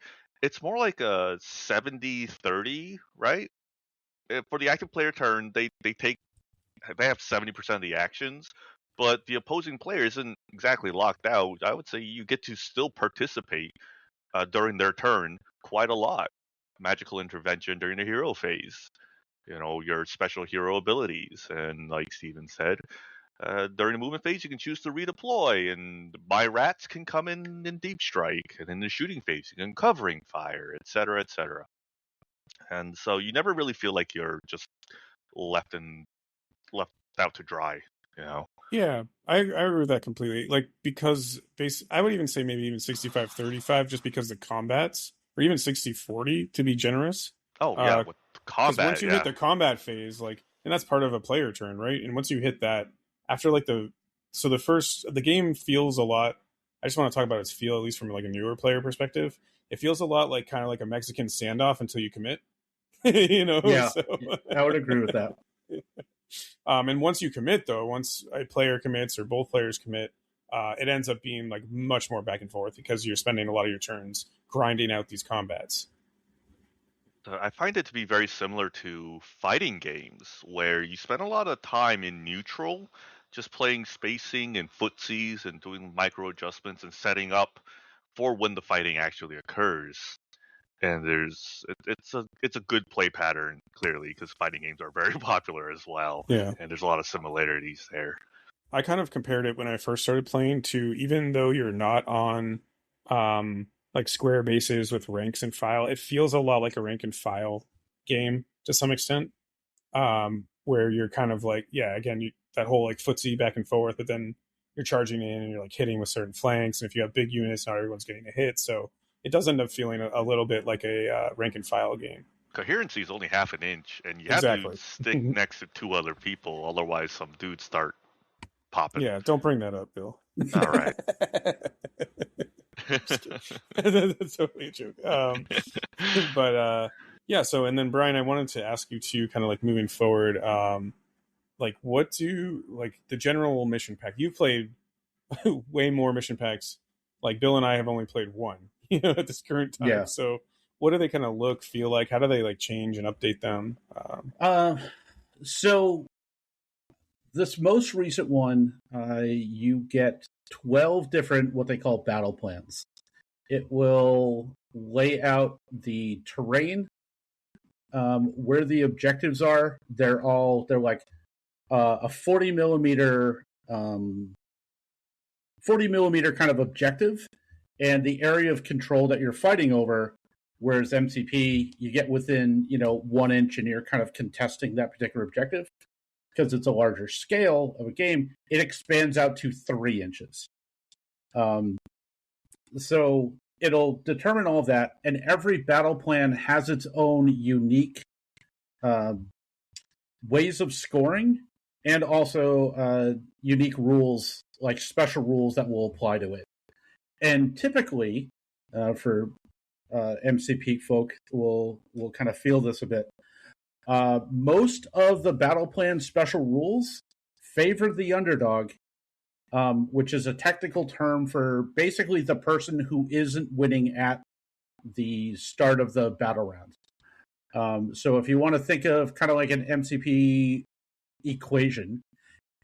C: it's more like a 70-30, right? For the active player turn, they have 70% of the actions, but the opposing player isn't exactly locked out. I would say you get to still participate during their turn quite a lot. Magical intervention during the hero phase, your special hero abilities, and like Steven said, during the movement phase you can choose to redeploy, and my rats can come in deep strike, and in the shooting phase you can covering fire, etc., etc. And so you never really feel like you're just left out to dry,
A: Yeah, I agree with that completely. Because I would even say maybe even 65-35, just because the combats, or even 60-40 to be generous.
C: Oh yeah, with combat.
A: Once you hit the combat phase, and that's part of a player turn, right? And once you hit that, after the game feels a lot. I just want to talk about its feel, at least from a newer player perspective. It feels a lot kind of like a Mexican standoff until you commit.
B: Yeah, so. I would agree with that.
A: And once you commit, though, once a player commits or both players commit, it ends up being much more back and forth because you're spending a lot of your turns grinding out these combats.
C: I find it to be very similar to fighting games, where you spend a lot of time in neutral, just playing spacing and footsies and doing micro adjustments and setting up for when the fighting actually occurs. And it's a good play pattern, clearly, because fighting games are very popular as well.
A: Yeah.
C: And there's a lot of similarities there.
A: I kind of compared it when I first started playing to, even though you're not on square bases with ranks and file, it feels a lot like a rank and file game to some extent. where you're kind of like, yeah, again, that whole like footsie back and forth, but then you're charging in and you're like hitting with certain flanks. And if you have big units, not everyone's getting a hit. So it does end up feeling a little bit like a rank and file game.
C: Coherency is only half an inch, and you have to
A: Exactly.
C: stick next to two other people, otherwise some dudes start popping.
A: Yeah, don't bring that up, Bill.
C: All right.
A: That's totally a joke. But yeah, so and then Brian, I wanted to ask you too, kind of like moving forward, like what do like the general mission pack? You've played way more mission packs. Like Bill and I have only played one, at this current time.
B: Yeah.
A: So what do they kind of look, feel like? How do they like change and update them?
B: So this most recent one, you get 12 different what they call battle plans. It will lay out the terrain, where the objectives are. They're like a 40 millimeter kind of objective, and the area of control that you're fighting over. Whereas MCP, you get within 1 inch, and you're kind of contesting that particular objective. Because it's a larger scale of a game, it expands out to 3 inches. So it'll determine all of that, and every battle plan has its own unique ways of scoring, and also unique rules, like special rules that will apply to it. And typically, for MCP folk, will kind of feel this a bit. Most of the battle plan special rules favor the underdog, which is a technical term for basically the person who isn't winning at the start of the battle round. So if you want to think of kind of like an MCP equation,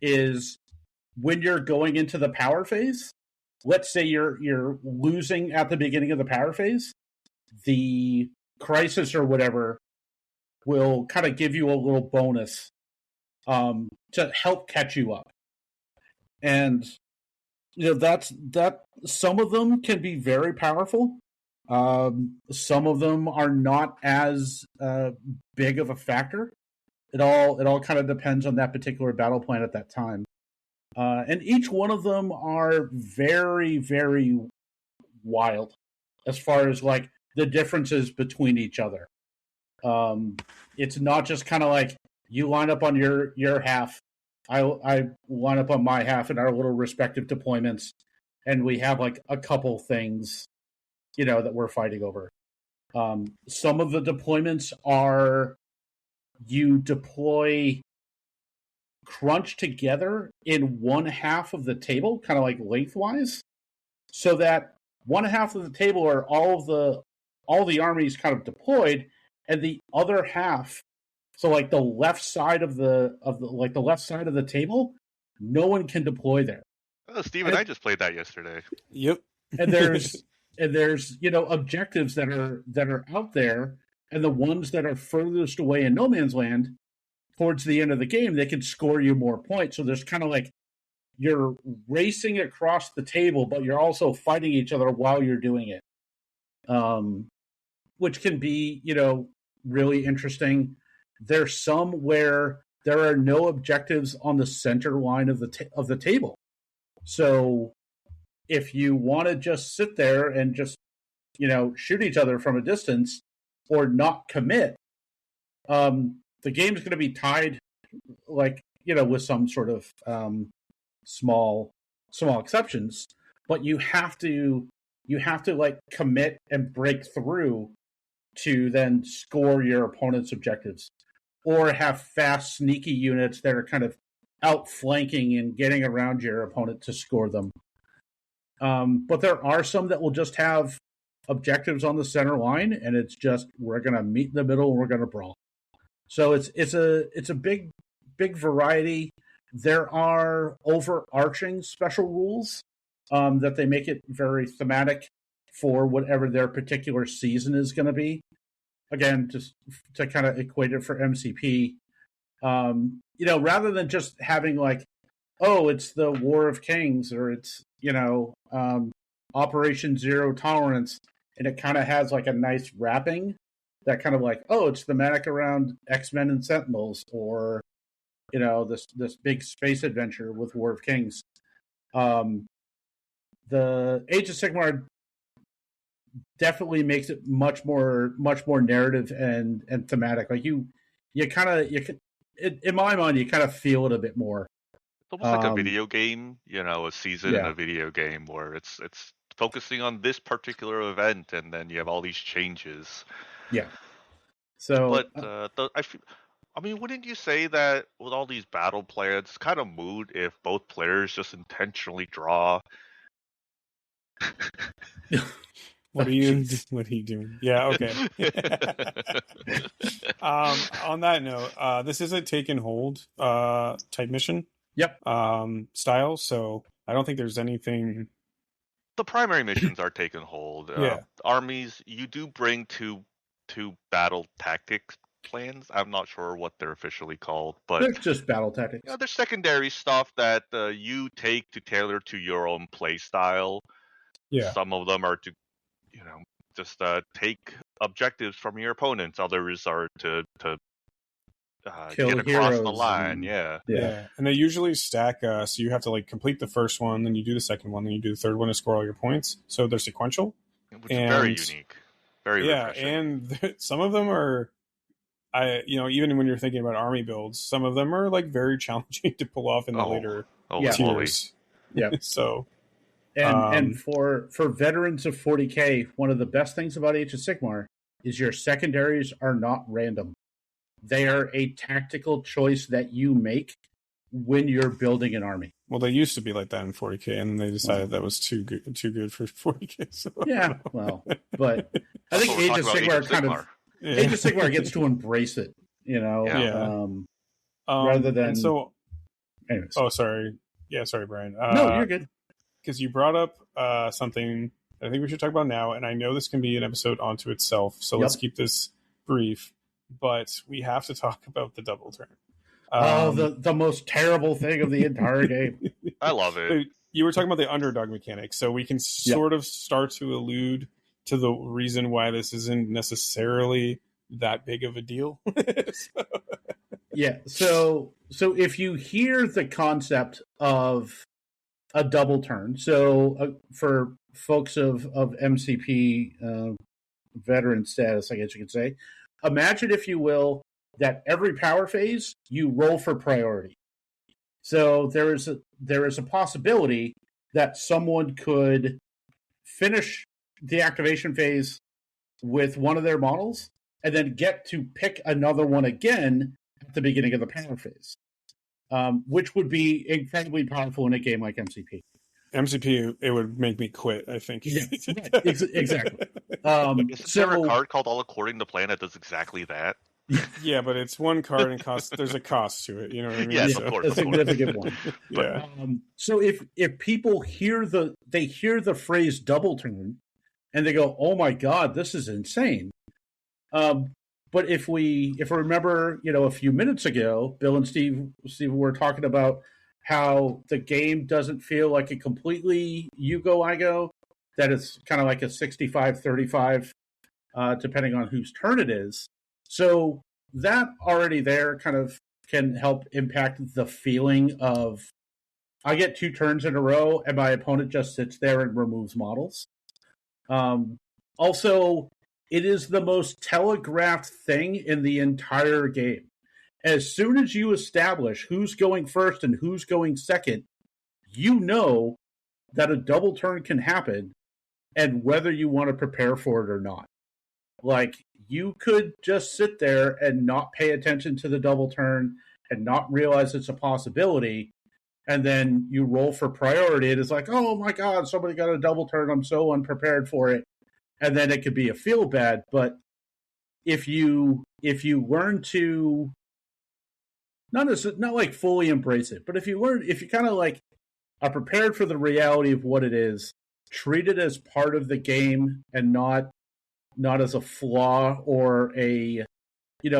B: is when you're going into the power phase, let's say you're losing at the beginning of the power phase, the crisis or whatever will kind of give you a little bonus to help catch you up. And that some of them can be very powerful. Some of them are not as big of a factor. It all kind of depends on that particular battle plan at that time. And each one of them are very, very wild as far as like the differences between each other. It's not just kind of like you line up on your half, I line up on my half in our little respective deployments, and we have like a couple things, that we're fighting over. Some of the deployments are you deploy crunched together in one half of the table, kind of like lengthwise, so that one half of the table are all the armies kind of deployed, and the other half, so like the left side of the left side of the table, no one can deploy there.
C: Oh, Steven, I just played that yesterday.
A: Yep.
B: And there's objectives that are out there, and the ones that are furthest away in no man's land, towards the end of the game, they can score you more points. So there's kind of like you're racing across the table, but you're also fighting each other while you're doing it. Which can be, really interesting. There's some where there are no objectives on the center line of the table. So if you want to just sit there and just, shoot each other from a distance or not commit, the game's going to be tied, like, with some sort of small exceptions, but you have to like commit and break through to then score your opponent's objectives, or have fast, sneaky units that are kind of outflanking and getting around your opponent to score them. But there are some that will just have objectives on the center line, and it's just, we're going to meet in the middle and we're going to brawl. So it's a big variety. There are overarching special rules that they make it very thematic for whatever their particular season is going to be. Again, just to kind of equate it for MCP, rather than just having like, oh, it's the War of Kings, or it's, Operation Zero Tolerance, and it kind of has like a nice wrapping. that kind of like, oh, it's thematic around X-Men and Sentinels, or this big space adventure with War of Kings. The Age of Sigmar definitely makes it much more narrative and thematic. Like you kind of in my mind, you kind of feel it a bit more.
C: It's almost like a video game, a season in a video game where it's focusing on this particular event, and then you have all these changes.
B: Yeah. So,
C: but I mean, wouldn't you say that with all these battle plans, it's kind of moot if both players just intentionally draw?
A: What are you doing? Yeah, okay. On that note, this is a take and hold type mission.
B: Yep.
A: Style. So I don't think there's anything.
C: The primary missions are take and hold.
A: Yeah.
C: Armies, you do bring two battle tactics plans. I'm not sure what they're officially called, but
B: they're just battle tactics.
C: There's secondary stuff that you take to tailor to your own play style.
A: Yeah.
C: Some of them are to, just take objectives from your opponents. Others are to get across the line. Yeah.
A: And they usually stack. So you have to like complete the first one, then you do the second one, then you do the third one to score all your points. So they're sequential,
C: which is very unique. Very refreshing.
A: And some of them are. Even when you're thinking about army builds, some of them are like very challenging to pull off in the later tiers.
B: Yeah.
A: So,
B: and for veterans of 40K, one of the best things about Age of Sigmar is your secondaries are not random. They are a tactical choice that you make when you're building an army.
A: Well, they used to be like that in 40K, and they decided that was too good for 40K. So
B: yeah, well, but I think Age of Sigmar kind of. Age of Sigmar gets to embrace it, rather than.
A: And so,
B: anyways.
A: Oh, sorry. Yeah, sorry, Brian.
B: No, you're good.
A: Because you brought up something I think we should talk about now, and I know this can be an episode onto itself, so let's keep this brief. But we have to talk about the double turn.
B: The most terrible thing of the entire game.
C: I love it.
A: You were talking about the underdog mechanic, so we can sort of start to allude to the reason why this isn't necessarily that big of a deal.
B: Yeah. So if you hear the concept of a double turn, so for folks of MCP veteran status, I guess you could say, imagine, if you will, that every power phase you roll for priority. So there is a possibility that someone could finish the activation phase with one of their models and then get to pick another one again at the beginning of the power phase, which would be incredibly powerful in a game like MCP.
A: MCP, it would make me quit, I think.
B: Yeah, right. Exactly.
C: Is there a card called All According to Plan that does exactly that?
A: Yeah, but it's one card and there's a cost to it. You know what I mean?
C: Yes, of course.
B: A significant one.
A: Yeah.
B: So if people hear the phrase double turn and they go, "Oh my God, this is insane." But if we remember, a few minutes ago, Bill and Steve were talking about how the game doesn't feel like a completely you go, I go, that it's kind of like a 65-35, depending on whose turn it is. So that already there kind of can help impact the feeling of, I get two turns in a row and my opponent just sits there and removes models. Also, it is the most telegraphed thing in the entire game. As soon as you establish who's going first and who's going second, you know that a double turn can happen and whether you want to prepare for it or not. Like, you could just sit there and not pay attention to the double turn and not realize it's a possibility, and then you roll for priority. It is like, oh my God, somebody got a double turn. I'm so unprepared for it. And then it could be a feel bad. But if you learn to not like fully embrace it, but if you kind of like are prepared for the reality of what it is, treat it as part of the game and not as a flaw or a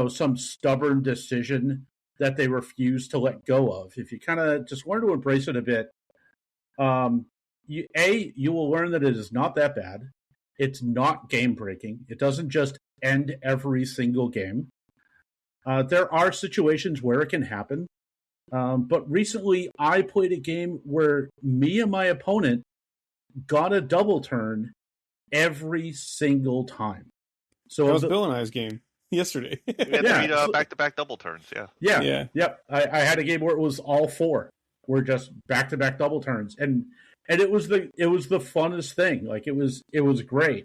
B: some stubborn decision that they refuse to let go of. If you kind of just learn to embrace it a bit, you will learn that it is not that bad. It's not game breaking. It doesn't just end every single game. There are situations where it can happen. But recently, I played a game where me and my opponent got a double turn every single time. So
A: that was Bill and I's game yesterday.
C: We had
B: Yeah,
C: 3
B: so-
C: back-to-back double turns. Yeah.
B: yeah. Yep. I had a game where it was all 4 were just back-to-back double turns, and it was the funnest thing. Like it was great.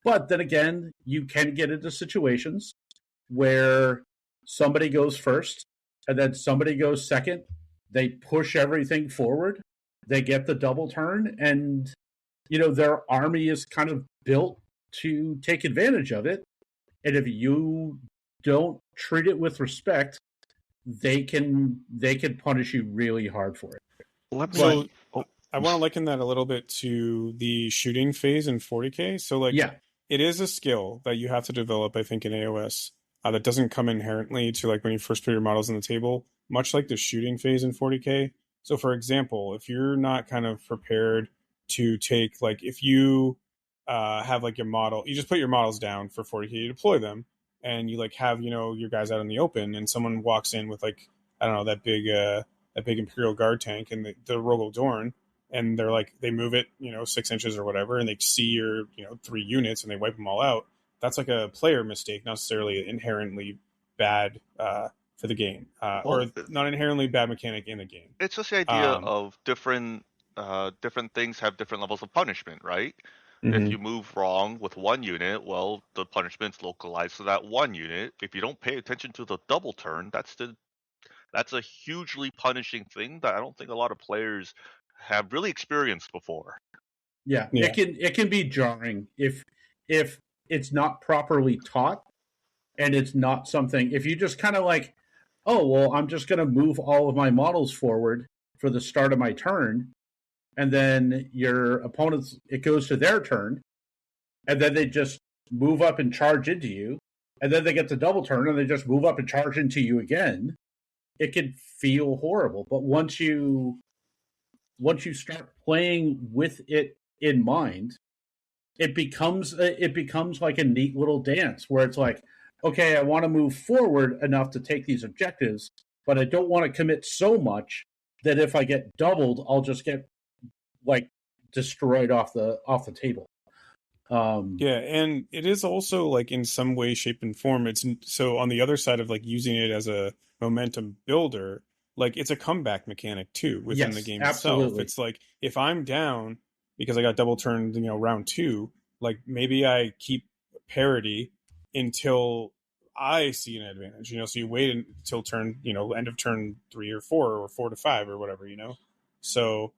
B: But then again, you can get into situations where somebody goes first and then somebody goes second. They push everything forward. They get the double turn, and their army is kind of built to take advantage of it. And if you don't treat it with respect, they can punish you really hard for it.
A: So I want to liken that a little bit to the shooting phase in 40K. So it is a skill that you have to develop, I think, in AOS that doesn't come inherently to like when you first put your models on the table, much like the shooting phase in 40K. So for example, if you're not kind of prepared to take, like if you have like your model, you just put your models down for 40K, you deploy them, and you like have, your guys out in the open, and someone walks in with like, I don't know, that big Imperial Guard tank and the Rogel Dorn, and they're like, they move it, 6 inches or whatever, and they see your, 3 units and they wipe them all out. That's like a player mistake, not necessarily inherently bad for the game, or not inherently bad mechanic in the game.
C: It's just the idea of different things have different levels of punishment, right?
B: Mm-hmm.
C: If you move wrong with one unit, well, the punishment's localized to that one unit. If you don't pay attention to the double turn, that's a hugely punishing thing that I don't think a lot of players have really experienced before.
B: Yeah. It can be jarring if it's not properly taught, and it's not something, if you just kind of like, oh well, I'm just going to move all of my models forward for the start of my turn, and then your opponents, it goes to their turn, and then they just move up and charge into you, and then they get the double turn and they just move up and charge into you again. It can feel horrible, but once you start playing with it in mind, it becomes like a neat little dance where it's like, okay, I want to move forward enough to take these objectives, but I don't want to commit so much that if I get doubled, I'll just get like destroyed off the table.
A: And it is also like in some way, shape, and form. It's so on the other side of like using it as a momentum builder, like it's a comeback mechanic too within the game itself. It's like if I'm down because I got double turned, round 2, like maybe I keep parity until I see an advantage, so you wait until turn, end of turn 3 or 4 or 4 to 5 or whatever, so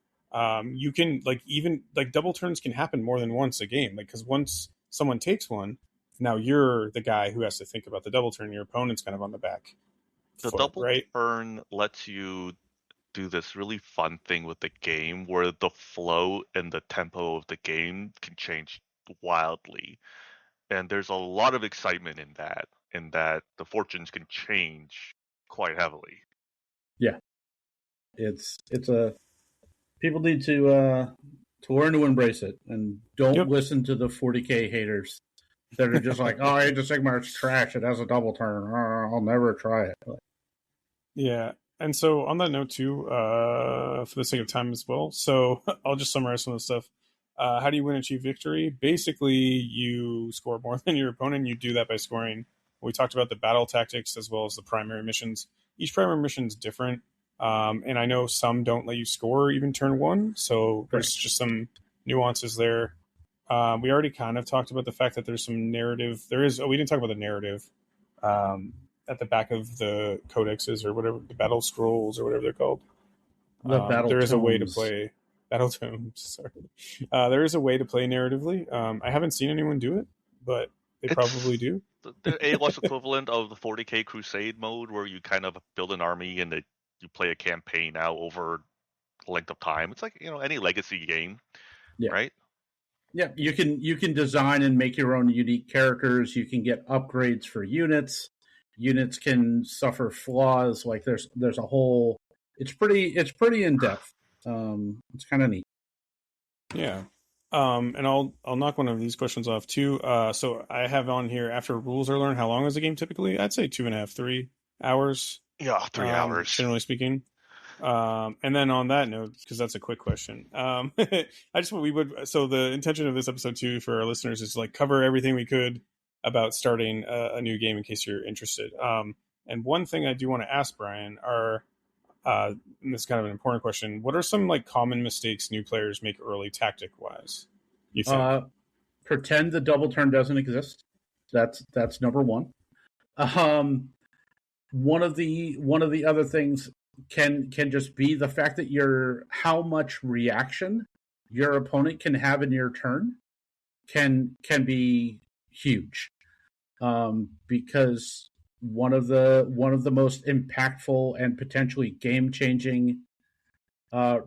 A: you can like, even like double turns can happen more than once a game, like because once someone takes one, now you're the guy who has to think about the double turn, your opponent's kind of on the back
C: The
A: foot,
C: double
A: right?
C: turn lets you do this really fun thing with the game where the flow and the tempo of the game can change wildly. And there's a lot of excitement in that the fortunes can change quite heavily.
B: Yeah. It's a, people need to learn to embrace it, and don't listen to the 40K haters that are just like, oh, Age of Sigmar is trash, it has a double turn, I'll never try it.
A: Yeah. And so on that note too, for the sake of time as well, so I'll just summarize some of the stuff. How do you win achieve victory? Basically, you score more than your opponent. You do that by scoring. We talked about the battle tactics as well as the primary missions. Each primary mission is different. And I know some don't let you score even turn 1. So there's just some nuances there. We already kind of talked about the fact that there's some narrative. We didn't talk about the narrative at the back of the codexes or whatever, the battle scrolls or whatever they're called. There is a way to play battle tomes. Sorry, there is a way to play narratively. I haven't seen anyone do it, but they probably do.
C: The AOS equivalent of the 40K Crusade mode, where you kind of build an army and you play a campaign out over a length of time. It's like any legacy game, right?
B: Yeah, you can design and make your own unique characters. You can get upgrades for units. Units can suffer flaws. Like there's a whole. It's pretty in depth. It's kind of neat.
A: Yeah. And I'll knock one of these questions off too. So I have on here after rules are learned. How long is the game typically? I'd say 2.5, 3 hours.
C: Yeah, 3 hours.
A: Generally speaking. And then on that note, because that's a quick question, I just we would. So the intention of this episode too for our listeners is to like cover everything we could about starting a new game in case you're interested. And one thing I do want to ask Brian are, and this is kind of an important question. What are some like common mistakes new players make early tactic wise? You think?
B: Pretend the double turn doesn't exist. That's number one. One of the other things can just be the fact that how much reaction your opponent can have in your turn can be huge, because one of the most impactful and potentially game changing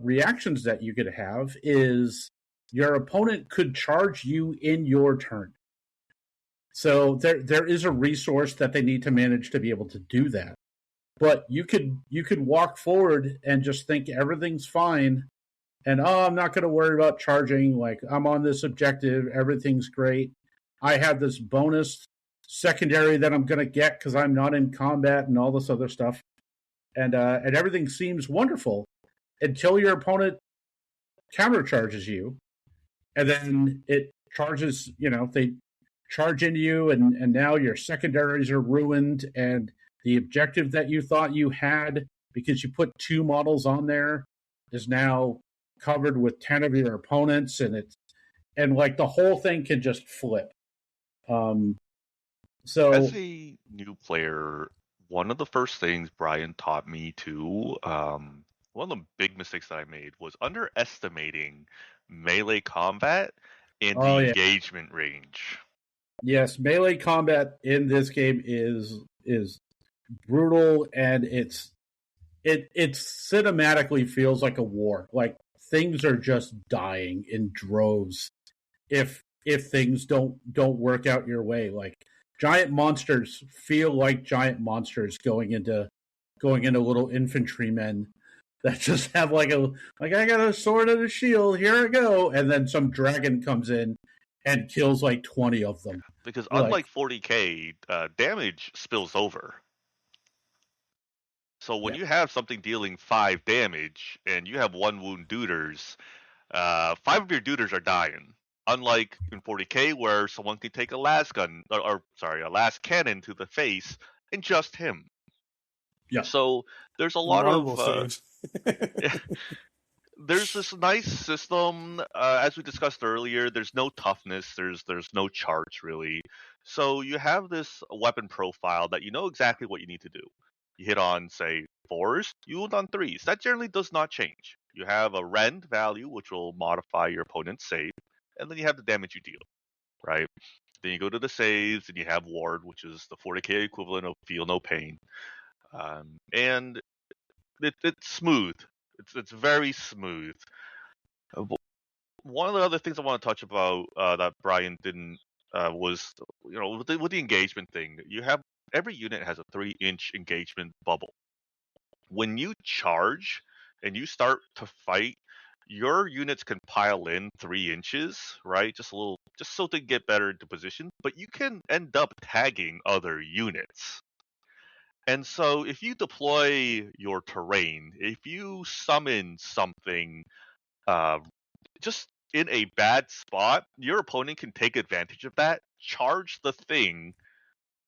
B: reactions that you could have is your opponent could charge you in your turn. So there is a resource that they need to manage to be able to do that. But you could walk forward and just think everything's fine, and I'm not going to worry about charging. Like, I'm on this objective, everything's great. I have this bonus secondary that I'm going to get because I'm not in combat and all this other stuff, and everything seems wonderful until your opponent countercharges you, and then it charges. They charge into you, and now your secondaries are ruined, and the objective that you thought you had because you put 2 models on there is now covered with 10 of your opponents, and like the whole thing can just flip. So
C: As a new player, one of the first things Brian taught me too, one of the big mistakes that I made was underestimating melee combat and the engagement range.
B: Yes, melee combat in this game is brutal, and it cinematically feels like a war. Like, things are just dying in droves if things don't work out your way. Like, giant monsters feel like giant monsters going into little infantrymen that just have like I got a sword and a shield, here I go, and then some dragon comes in and kills like 20 of them.
C: Because unlike 40k, damage spills over. So when you have something dealing 5 damage and you have 1 wound duders, 5 of your duders are dying. Unlike in 40k where someone can take a las gun, a las cannon to the face and just him.
B: Yeah.
C: So there's a lot of there's this nice system, as we discussed earlier. There's no toughness, there's no charge really. So you have this weapon profile that you know exactly what you need to do. You hit on, say, 4s, you wound on 3s. That generally does not change. You have a rend value, which will modify your opponent's save, and then you have the damage you deal, right? Then you go to the saves, and you have ward, which is the 40k equivalent of feel no pain. And it's smooth. It's very smooth. One of the other things I want to touch about that Brian didn't was, with the engagement thing. You have every unit has a 3-inch engagement bubble. When you charge and you start to fight, your units can pile in 3 inches, right? Just so they get better into position. But you can end up tagging other units. And so if you deploy your terrain, if you summon something just in a bad spot, your opponent can take advantage of that, charge the thing,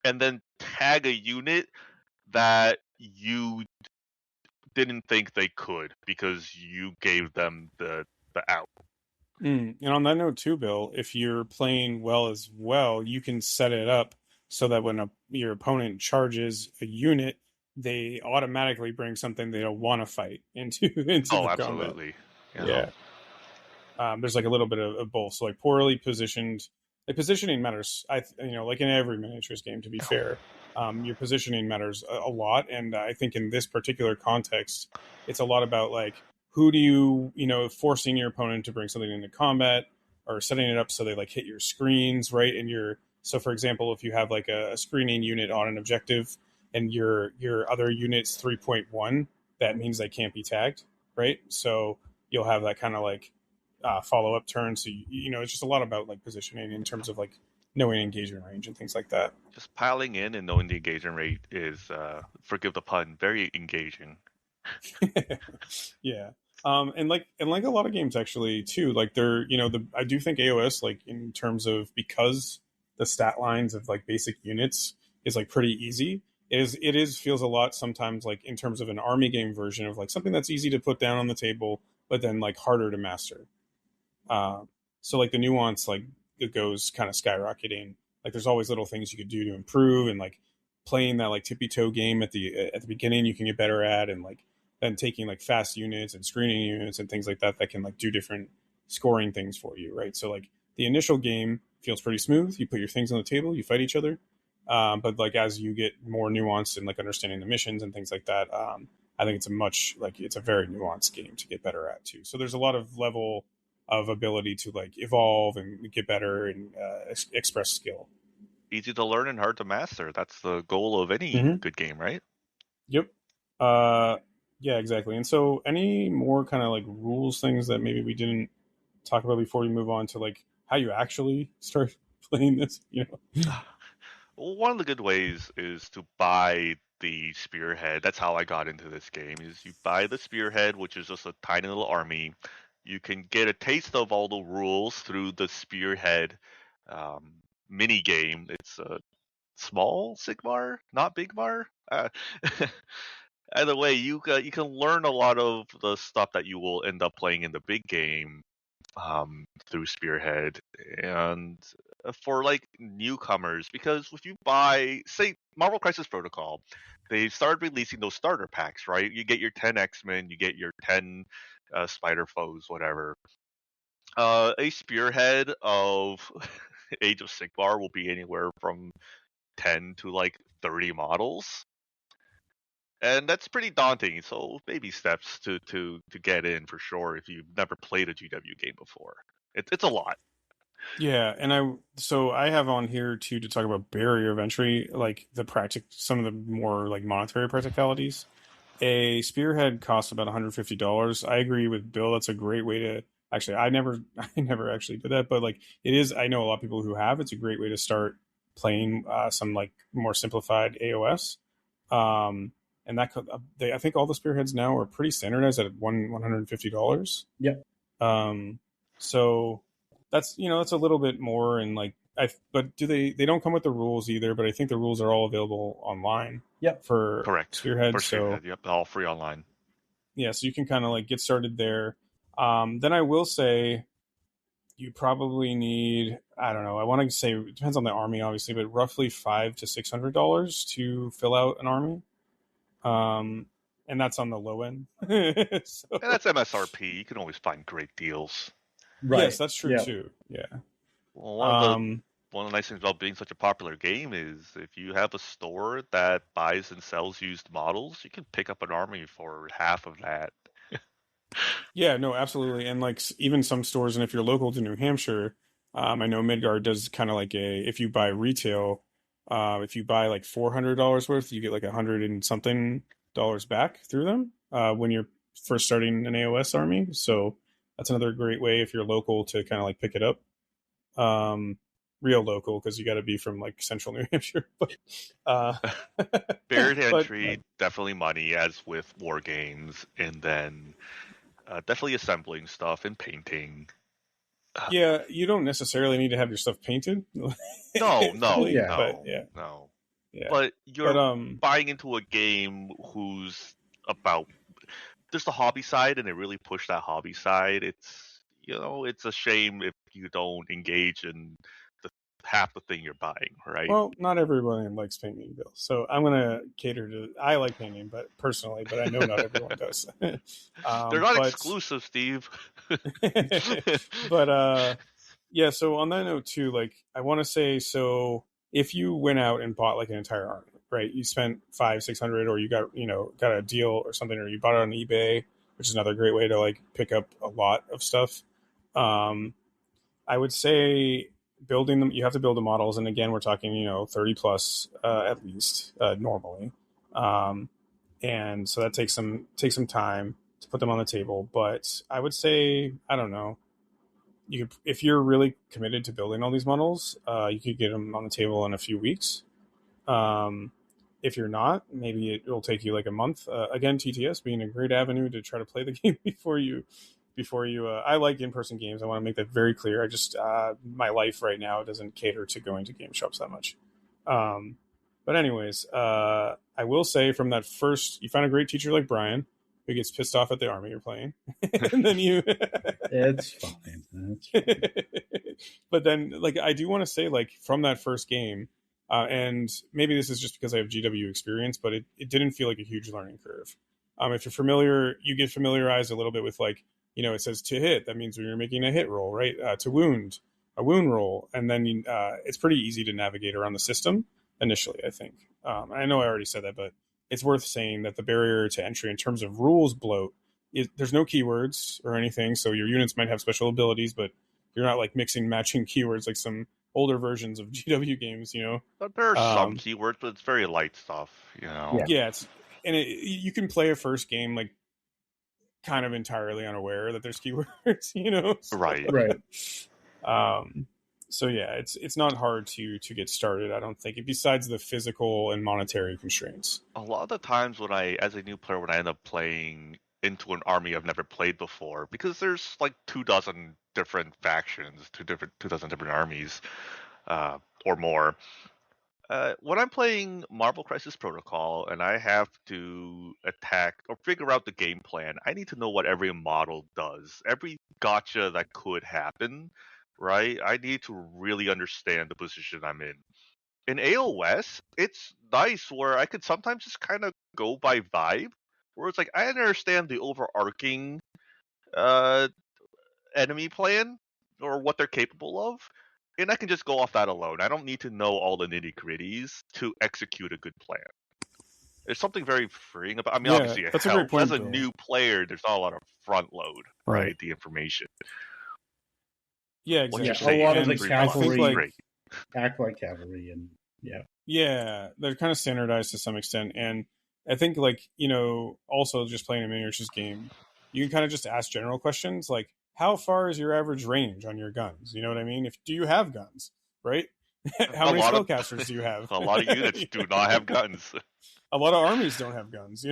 C: and then tag a unit that you didn't think they could because you gave them the out.
A: And on that note too, Bill, if you're playing well as well, you can set it up so that when your opponent charges a unit, they automatically bring something they don't want to fight into the
C: absolutely.
A: Combat. Yeah. There's like a little bit of both. So like poorly positioned, like positioning matters. like in every miniatures game, to be fair, your positioning matters a lot. And I think in this particular context, it's a lot about like, who do you forcing your opponent to bring something into combat, or setting it up so they like hit your screens, right? And so for example, if you have like a screening unit on an objective and your other unit's 3.1, that means they can't be tagged, right? So you'll have that kind of like follow up turns. So it's just a lot about like positioning in terms of like knowing engagement range and things like that.
C: Just piling in and knowing the engagement rate is, forgive the pun, very engaging.
A: Yeah. And like a lot of games actually too, like they're I do think AOS, like in terms of, because the stat lines of like basic units is like pretty easy. It is feels a lot sometimes like in terms of an army game version of like something that's easy to put down on the table, but then like harder to master. Um, so like the nuance, like it goes kind of skyrocketing. Like there's always little things you could do to improve, and like playing that like tippy toe game at the beginning you can get better at, and like then taking like fast units and screening units and things like that can like do different scoring things for you, right? So like the initial game feels pretty smooth. You put your things on the table, you fight each other, but like as you get more nuanced and like understanding the missions and things like that, I think it's a very nuanced game to get better at too. So there's a lot of level of ability to like evolve and get better and express skill.
C: Easy to learn and hard to master. That's the goal of any
A: Mm-hmm.
C: good game, right?
A: Yep. Uh, yeah, exactly. And so, any more kind of like rules things that maybe we didn't talk about before we move on to like how you actually start playing this?
C: Well, one of the good ways is to buy the spearhead. That's how I got into this game. Is you buy the spearhead, which is just a tiny little army. You can get a taste of all the rules through the spearhead um, mini game. It's a small Sigmar, not Bigmar. Either way, you can learn a lot of the stuff that you will end up playing in the big game through Spearhead. And for like newcomers, because if you buy, say, Marvel Crisis Protocol, they started releasing those starter packs, right? You get your 10 X-Men, you get your 10 Spider Foes, whatever. A Spearhead of Age of Sigmar will be anywhere from 10 to like 30 models. And that's pretty daunting. So baby steps to get in for sure if you've never played a GW game before. It's a lot.
A: Yeah, and I have on here too to talk about barrier of entry, like some of the more like monetary practicalities. A spearhead costs about $150. I agree with Bill. That's a great way to actually. I never actually did that, but like it is. I know a lot of people who have. It's a great way to start playing some like more simplified AOS. Um, and I think all the spearheads now are pretty standardized at $150.
B: Yep.
A: So that's a little bit more, and like but they don't come with the rules either, but I think the rules are all available online.
B: Yep.
A: For
C: Correct.
A: Spearhead.
C: For
A: So
C: Spearhead, yep, all free online.
A: yeah, so you can kind of like get started there. Then I will say you probably need, I don't know, I want to say it depends on the army obviously, but roughly $500 to $600 to fill out an army. And that's on the low end. So,
C: And that's MSRP. You can always find great deals.
B: Right.
A: yes, that's true
B: Yeah.
A: too. Yeah.
C: Well, one of the nice things about being such a popular game is if you have a store that buys and sells used models, you can pick up an army for half of that.
A: Yeah, no, absolutely. And like even some stores, and if you're local to New Hampshire, I know Midgard does kind of like if you buy retail, if you buy like $400 worth, you get like 100 and something dollars back through them when you're first starting an AOS army. So that's another great way if you're local to kind of like pick it up. Real local, because you got to be from like central New Hampshire. But
C: Barrier to
A: but
C: entry, definitely money, as with war games, and then definitely assembling stuff and painting.
A: yeah, you don't necessarily need to have your stuff painted.
C: No,
A: Really,
B: Yeah.
A: but yeah,
C: no.
A: yeah.
C: But you're
A: But
C: buying into a game who's about, there's the hobby side, and they really push that hobby side. It's a shame if you don't engage in the half the thing you're buying, right?
A: well, not everyone likes painting, Bill. So I'm gonna cater to. I like painting, but personally, but I know not everyone does.
C: They're not
A: But
C: exclusive, Steve.
A: but yeah. So on that note too, like I want to say, so if you went out and bought like an entire army, right? You spent 500-600, or you got a deal or something, or you bought it on eBay, which is another great way to like pick up a lot of stuff. I would say building them, you have to build the models, and again, we're talking 30 plus at least normally, and so that takes some time to put them on the table. But I would say, I don't know, you could, if you're really committed to building all these models, you could get them on the table in a few weeks. If you're not, maybe it will take you like a month. Again, TTS being a great avenue to try to play the game before you. I like in-person games. I want to make that very clear. I just my life right now doesn't cater to going to game shops that much. But anyways, I will say from that first, you find a great teacher like Brian who gets pissed off at the army you're playing, and then you.
B: It's fine. That's fine.
A: But then, like, I do want to say, like, from that first game, and maybe this is just because I have GW experience, but it didn't feel like a huge learning curve. If you're familiar, you get familiarized a little bit with, like, it says to hit. That means when you're making a hit roll, right? To wound, a wound roll, and then it's pretty easy to navigate around the system initially, I think. I know I already said that, but it's worth saying that the barrier to entry in terms of rules bloat is there's no keywords or anything, so your units might have special abilities, but you're not like mixing matching keywords like some older versions of GW games,
C: But there are some keywords, but it's very light stuff,
A: Yeah, you can play a first game like kind of entirely unaware that there's keywords, So,
C: right.
A: So yeah, it's not hard to get started, I don't think, besides the physical and monetary constraints.
C: A lot of the times as a new player, when I end up playing into an army I've never played before, because there's like 24 different factions, 24 different armies, or more. When I'm playing Marvel Crisis Protocol and I have to attack or figure out the game plan, I need to know what every model does, every gotcha that could happen, right? I need to really understand the position I'm in. In AOS, it's nice where I could sometimes just kind of go by vibe, where it's like I understand the overarching enemy plan or what they're capable of, and I can just go off that alone. I don't need to know all the nitty-gritties to execute a good plan. There's something very freeing about. I mean, obviously it
A: that's
C: helps.
A: a great point,
C: As a
A: though.
C: new player, there's not a lot of front load, right? The information.
A: Yeah,
C: What
A: exactly.
C: you're saying
B: a lot of the
C: is
B: cavalry
C: great.
B: act like cavalry, and
A: Yeah, they're kind of standardized to some extent, and I think also just playing a miniatures game, you can kind of just ask general questions like, how far is your average range on your guns? You know what I mean? Do you have guns, right? How many spellcasters do you have?
C: A lot of units do not have guns.
A: A lot of armies don't have guns,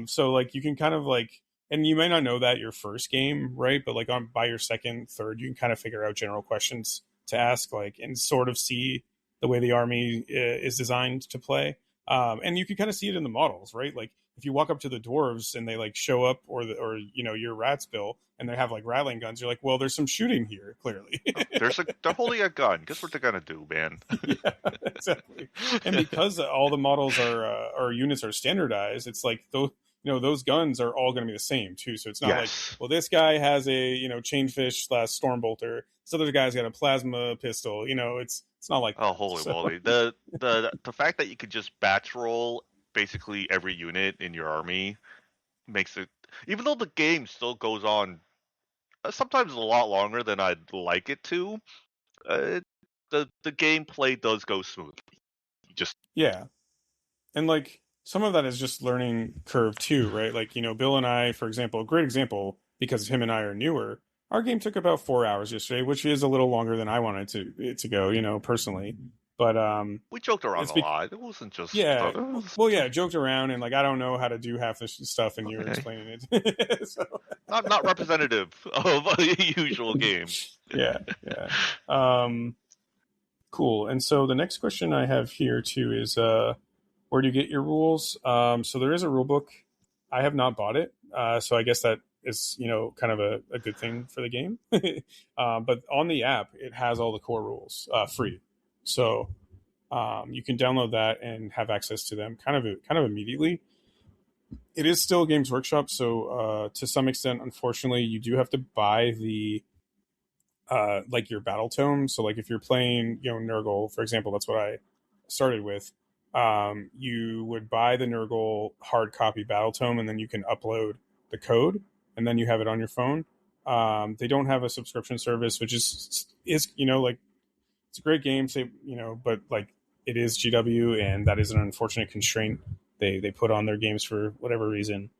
A: So like you can kind of like, and you may not know that your first game, right? But like by your second, third, you can kind of figure out general questions to ask, like, and sort of see the way the army is designed to play. And you can kind of see it in the models, right? Like if you walk up to the dwarves and they like show up, or your rats, Bill, and they have like rattling guns, you're like, well, there's some shooting here, clearly.
C: They're holding a gun. Guess what they're gonna do, man?
A: Yeah, exactly. And because all the models or units are standardized, it's like those guns are all going to be the same too. So it's not like, well, this guy has a chainfish / stormbolter. This other guy's got a plasma pistol. It's not like
C: that. Holy moly! The fact that you could just batch roll basically every unit in your army makes it, even though the game still goes on sometimes a lot longer than I'd like it to. The gameplay does go smoothly.
A: Yeah, and like some of that is just learning curve too, right? Like Bill and I, for example, a great example, because him and I are newer. Our game took about 4 hours yesterday, which is a little longer than I wanted it to go, personally. But
C: we joked around a lot. It wasn't just
A: joked around, and like I don't know how to do half this stuff, and you're explaining it. So.
C: not representative of a usual game.
A: Yeah. Cool. And so the next question I have here too is where do you get your rules? So there is a rule book. I have not bought it, so I guess that is kind of a good thing for the game. But on the app, it has all the core rules free. So you can download that and have access to them kind of immediately. It is still Games Workshop, so to some extent, unfortunately, you do have to buy the like your battle tome. So like if you're playing Nurgle, for example, that's what I started with. You would buy the Nurgle hard copy battle tome, and then you can upload the code, and then you have it on your phone. They don't have a subscription service, which is like, it's a great game, but like it is GW, and that is an unfortunate constraint they put on their games for whatever reason.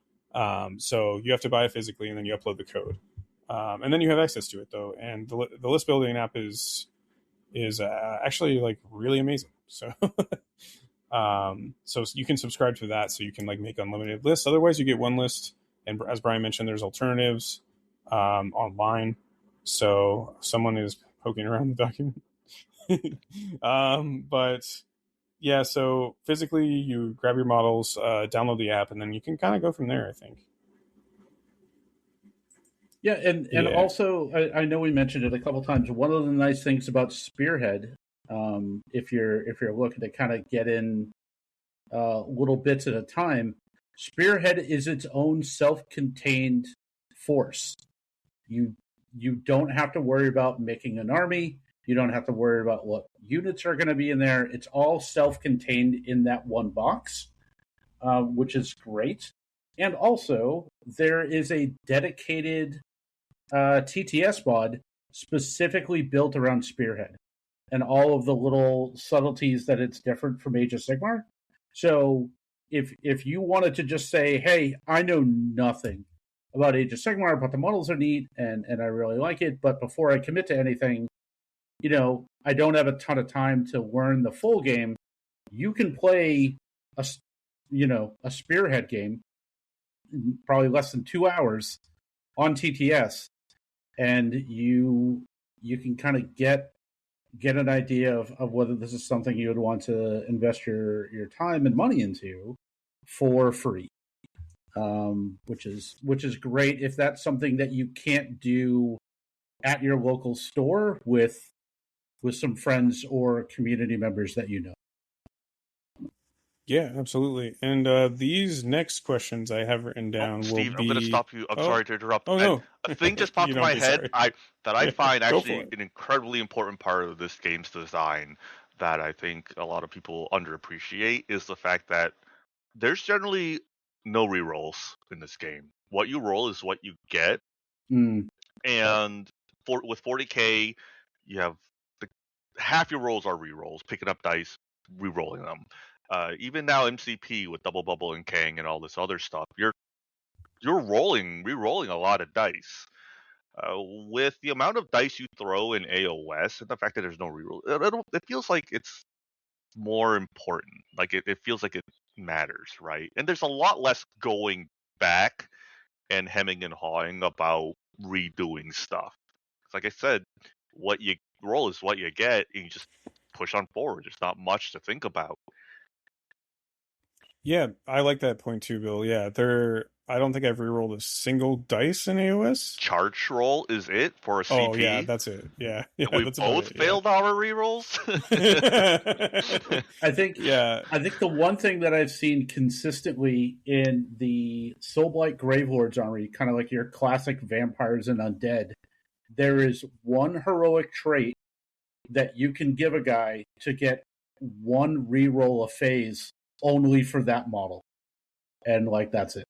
A: So you have to buy it physically, and then you upload the code. And then you have access to it though, and the list building app is actually like really amazing. So so you can subscribe to that, so you can like make unlimited lists. Otherwise, you get one list, and as Brian mentioned, there's alternatives online. So someone is poking around the document. But yeah, so physically, you grab your models, download the app, and then you can kind of go from there, I think.
B: Yeah, and
A: Yeah.
B: also I know we mentioned it a couple times. One of the nice things about Spearhead, if you're looking to kind of get in little bits at a time, Spearhead is its own self-contained force. You you don't have to worry about making an army. You don't have to worry about what units are going to be in there. It's all self-contained in that one box, which is great. And also, there is a dedicated TTS mod specifically built around Spearhead and all of the little subtleties that it's different from Age of Sigmar. So if you wanted to just say, hey, I know nothing about Age of Sigmar, but the models are neat and I really like it, but before I commit to anything, I don't have a ton of time to learn the full game, you can play a a Spearhead game, probably less than 2 hours on TTS, and you can kind of get an idea of whether this is something you would want to invest your time and money into for free, which is great if that's something that you can't do at your local store with some friends or community members that you know.
A: Yeah, absolutely. And these next questions I have written
C: Oh,
A: down will
C: Steve, I'm going to
A: be.
C: stop you. I'm
A: Oh,
C: sorry to interrupt.
A: oh no,
C: A thing just popped
A: you
C: in
A: don't
C: my
A: be
C: head.
A: sorry.
C: I
A: Yeah,
C: find
A: go for
C: actually
A: it.
C: an incredibly important part of this game's design that I think a lot of people underappreciate is the fact that there's generally no rerolls in this game. What you roll is what you get,
B: Mm, yep.
C: and with 40k, you have the half your rolls are rerolls, picking up dice, rerolling them. Even now, MCP with double bubble and Kang and all this other stuff, you're re-rolling a lot of dice. With the amount of dice you throw in AOS and the fact that there's no reroll, it feels like it's more important. Like it feels like it matters, right? And there's a lot less going back and hemming and hawing about redoing stuff. Like I said, what you roll is what you get, and you just push on forward. There's not much to think about.
A: Yeah, I like that point too, Bill. Yeah, there. I don't think I've rerolled a single dice in AOS.
C: Charge roll is it for a
A: Oh yeah,
C: CP.
A: that's it. Yeah, yeah,
C: We
A: that's about
C: both
A: it. Yeah.
C: failed our rerolls.
B: I think
A: Yeah.
B: I think the one thing that I've seen consistently in the Soulblight Gravelords army, kind of like your classic vampires and undead, there is one heroic trait that you can give a guy to get one reroll a phase only for that model. And like that's it.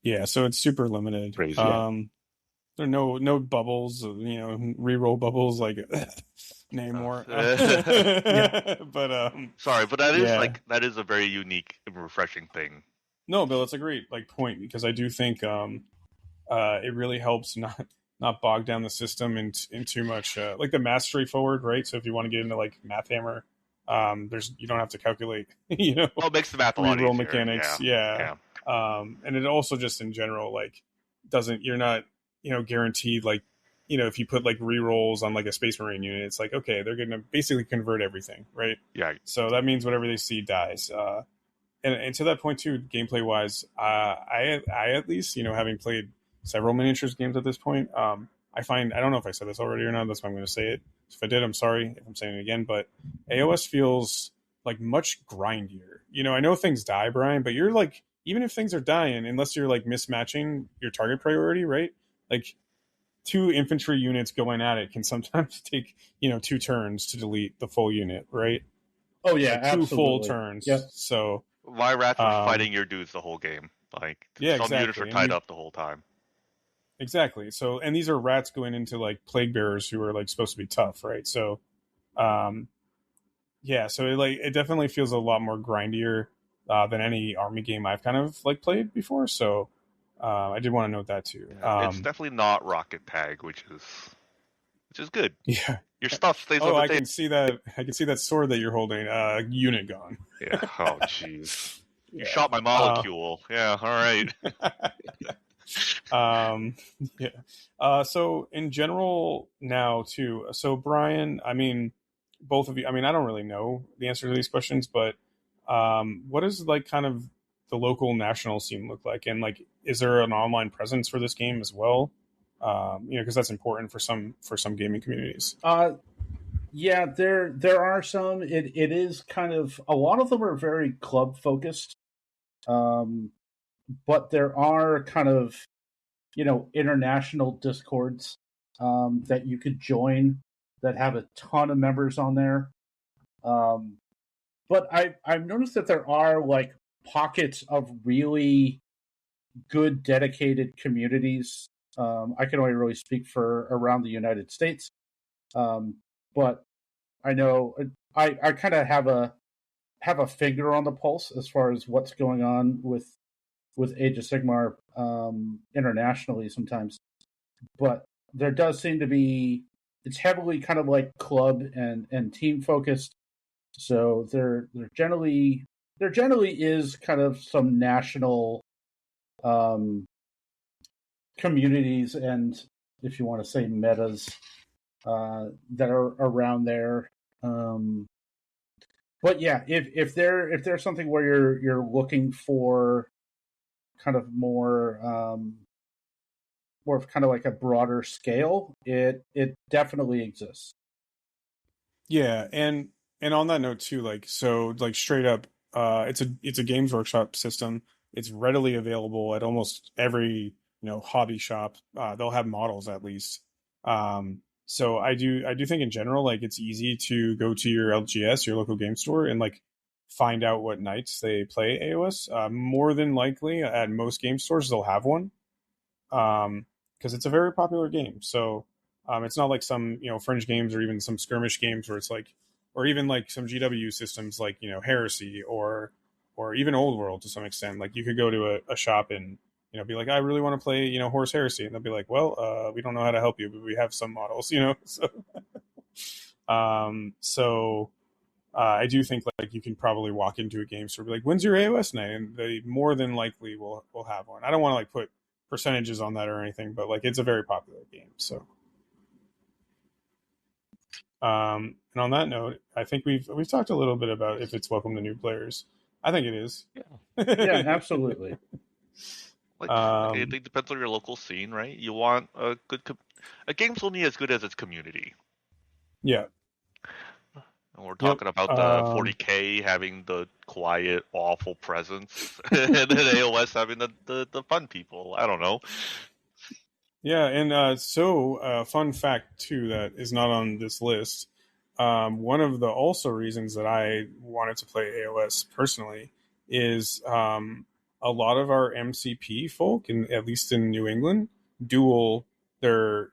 A: Yeah, so it's super limited.
C: Crazy.
A: There are no bubbles, reroll bubbles like Namor.
C: Yeah.
A: But
C: Sorry, but
A: yeah.
C: that is a very unique and refreshing thing.
A: No, Bill, it's a great like point because I do think it really helps not bog down the system in too much like the mastery forward, right? So if you want to get into like Math Hammer, there's you don't have to calculate,
C: Well, it makes the math a lot
A: reroll
C: easier.
A: mechanics.
C: Yeah.
A: Yeah.
C: Yeah.
A: And it also just in general like doesn't you're not guaranteed like if you put like rerolls on like a Space Marine unit, it's like okay they're going to basically convert everything, right?
C: Yeah.
A: So that means whatever they see dies. And to that point too, gameplay wise, I at least having played several miniatures games at this point, I find I don't know if I said this already or not. That's why I'm going to say it. If I did, I'm sorry if I'm saying it again. But AOS feels like much grindier. I know things die, Brian, but you're like even if things are dying, unless you're like mismatching your target priority, right? Like two infantry units going at it can sometimes take 2 turns to delete the full unit, right?
B: Oh yeah,
A: Like two full
B: absolutely.
A: turns.
B: Yep.
A: So
C: My rats were
A: um,
C: fighting your dudes the whole game. Like
A: yeah,
C: some units were
A: exactly. And
C: tied
A: you
C: up the whole time.
A: exactly. So and these are rats going into like plague bearers who are like supposed to be tough, right? So um yeah, so it definitely feels a lot more grindier than any army game I've kind of like played before. So I did want to note that too.
C: It's definitely not Rocket Tag, which is good.
A: Yeah.
C: Your stuff stays
A: Oh,
C: on the
A: I
C: table.
A: can see that. I can see that sword that you're holding. Unit gone.
C: Yeah. Oh, jeez. You
A: Yeah.
C: shot my molecule. Yeah. All right.
A: Yeah. So in general now too. So Brian, I mean, both of you. I mean, I don't really know the answer to these questions, but what does like kind of the local national scene look like, and like, is there an online presence for this game as well? Because that's important for some gaming communities.
B: Yeah, there are some. It is kind of a lot of them are very club focused, but there are kind of international discords that you could join that have a ton of members on there. But I've noticed that there are like pockets of really good dedicated communities. I can only really speak for around the United States, but I know I kind of have a finger on the pulse as far as what's going on with Age of Sigmar internationally sometimes. But there does seem to be it's heavily kind of like club and team focused. So there generally is kind of some national um, communities and if you want to say metas that are around there. But yeah, if there's something where you're looking for kind of more of kind of like a broader scale, it definitely exists.
A: Yeah, and on that note too, like so, like straight up, it's a Games Workshop system. It's readily available at almost every hobby shop. They'll have models at least. So I do think in general, like it's easy to go to your LGS, your local game store, and like find out what nights they play AOS. More than likely, at most game stores, they'll have one. Because it's a very popular game. So it's not like some fringe games or even some skirmish games where it's like, or even like some GW systems like Heresy or even Old World to some extent. Like you could go to a shop and be like, I really want to play Horus Heresy, and they'll be like, well, we don't know how to help you, but we have some models, so I do think like you can probably walk into a game store and be like, when's your AOS night? And they more than likely will have one. I don't want to like put percentages on that or anything, but like it's a very popular game. So and on that note, I think we've talked a little bit about if it's welcome to new players. I think it is.
B: Yeah, absolutely.
C: Like it depends on your local scene, right? You want a good a game's only as good as its community.
A: Yeah.
C: And we're talking about the 40K having the quiet, awful presence, and then AOS having the fun people. I don't know.
A: Yeah, and so fun fact too that is not on this list. One of the also reasons that I wanted to play AOS personally is a lot of our MCP folk, at least in New England, dual their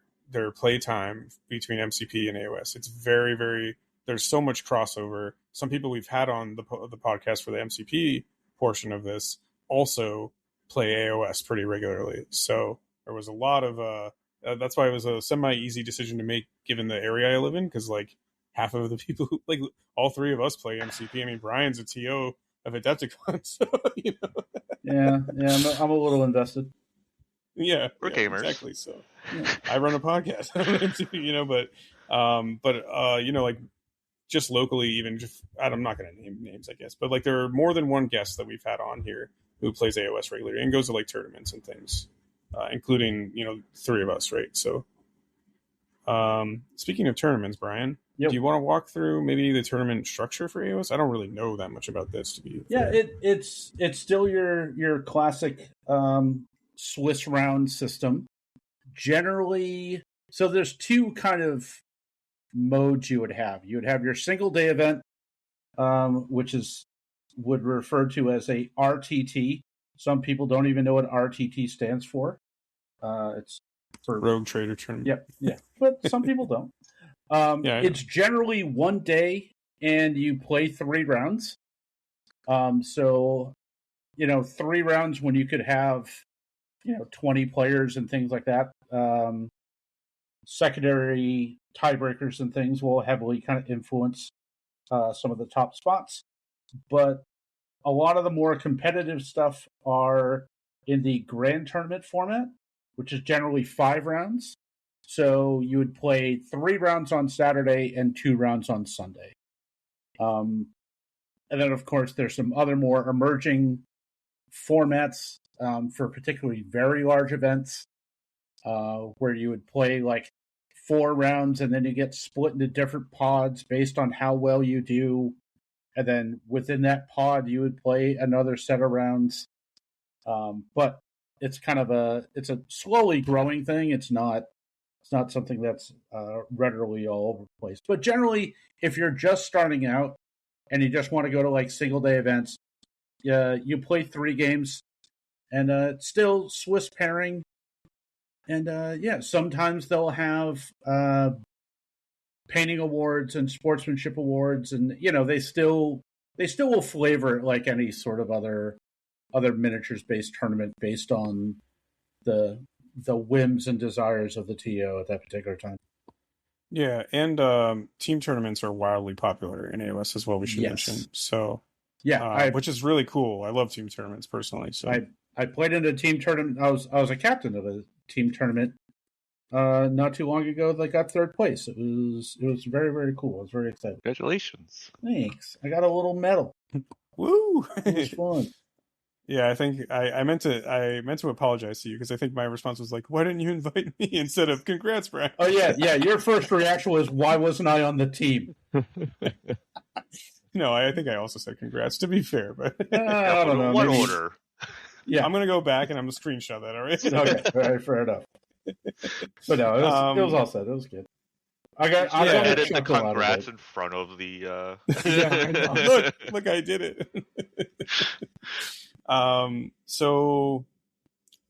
A: playtime between MCP and AOS. It's very, very. There's so much crossover. Some people we've had on the podcast for the MCP portion of this also play AOS pretty regularly. So there was a lot of that's why it was a semi easy decision to make given the area I live in, because like half of the people who like all three of us play MCP. I mean, Brian's a TO of Adepticon, so
B: Yeah, I'm a little invested.
A: Yeah,
C: we're gamers.
A: Exactly. So I run a podcast on MCP, but like just locally, even just I'm not going to name names, I guess, but like there are more than one guest that we've had on here who plays AOS regularly and goes to like tournaments and things, including three of us, right? So, speaking of tournaments, Brian,
B: Yep.
A: do you want to walk through maybe the tournament structure for AOS? I don't really know that much about this to be.
B: Yeah, it's still your classic Swiss round system. Generally, so there's two kind of modes you would have. You would have your single day event, which would refer to as a RTT. Some people don't even know what RTT stands for. It's for
A: Rogue Trader tournament.
B: Yeah, but some people don't. It's generally 1 day, and you play 3 rounds. So 3 rounds when you could have 20 players and things like that. Secondary tiebreakers and things will heavily kind of influence some of the top spots. But a lot of the more competitive stuff are in the grand tournament format, which is generally 5 rounds. So you would play 3 rounds on Saturday and 2 rounds on Sunday. And then, of course, there's some other more emerging formats for particularly very large events where you would play like 4 rounds and then you get split into different pods based on how well you do. And then within that pod, you would play another set of rounds. But it's kind of it's a slowly growing thing. It's not something that's readily all over the place. But generally, if you're just starting out and you just want to go to like single day events, you play 3 games, and it's still Swiss pairing. And sometimes they'll have painting awards and sportsmanship awards, and they still will flavor it like any sort of other miniatures based tournament based on the whims and desires of the TO at that particular time.
A: Yeah, and team tournaments are wildly popular in AOS as well. We should mention. So
B: yeah,
A: which is really cool. I love team tournaments personally. So
B: I played in a team tournament. I was a captain of a team tournament not too long ago that got 3rd place. It was very, very cool. I was very excited.
C: Congratulations!
B: Thanks. I got a little medal.
A: Woo!
B: It was fun.
A: Yeah, I think I meant to apologize to you because I think my response was like, "Why didn't you invite me?" instead of "Congrats, Brian."
B: Oh yeah. Your first reaction was, "Why wasn't I on the team?"
A: No, I think I also said congrats. To be fair, but
B: I don't know.
C: What order?
B: Yeah,
A: I'm gonna go back and I'm gonna screenshot that. All right.
B: Okay, all right, fair enough. But no, it was all said. It was good. I got
C: edit the congrats in front of the.
A: Yeah, I know. Look, I did it. So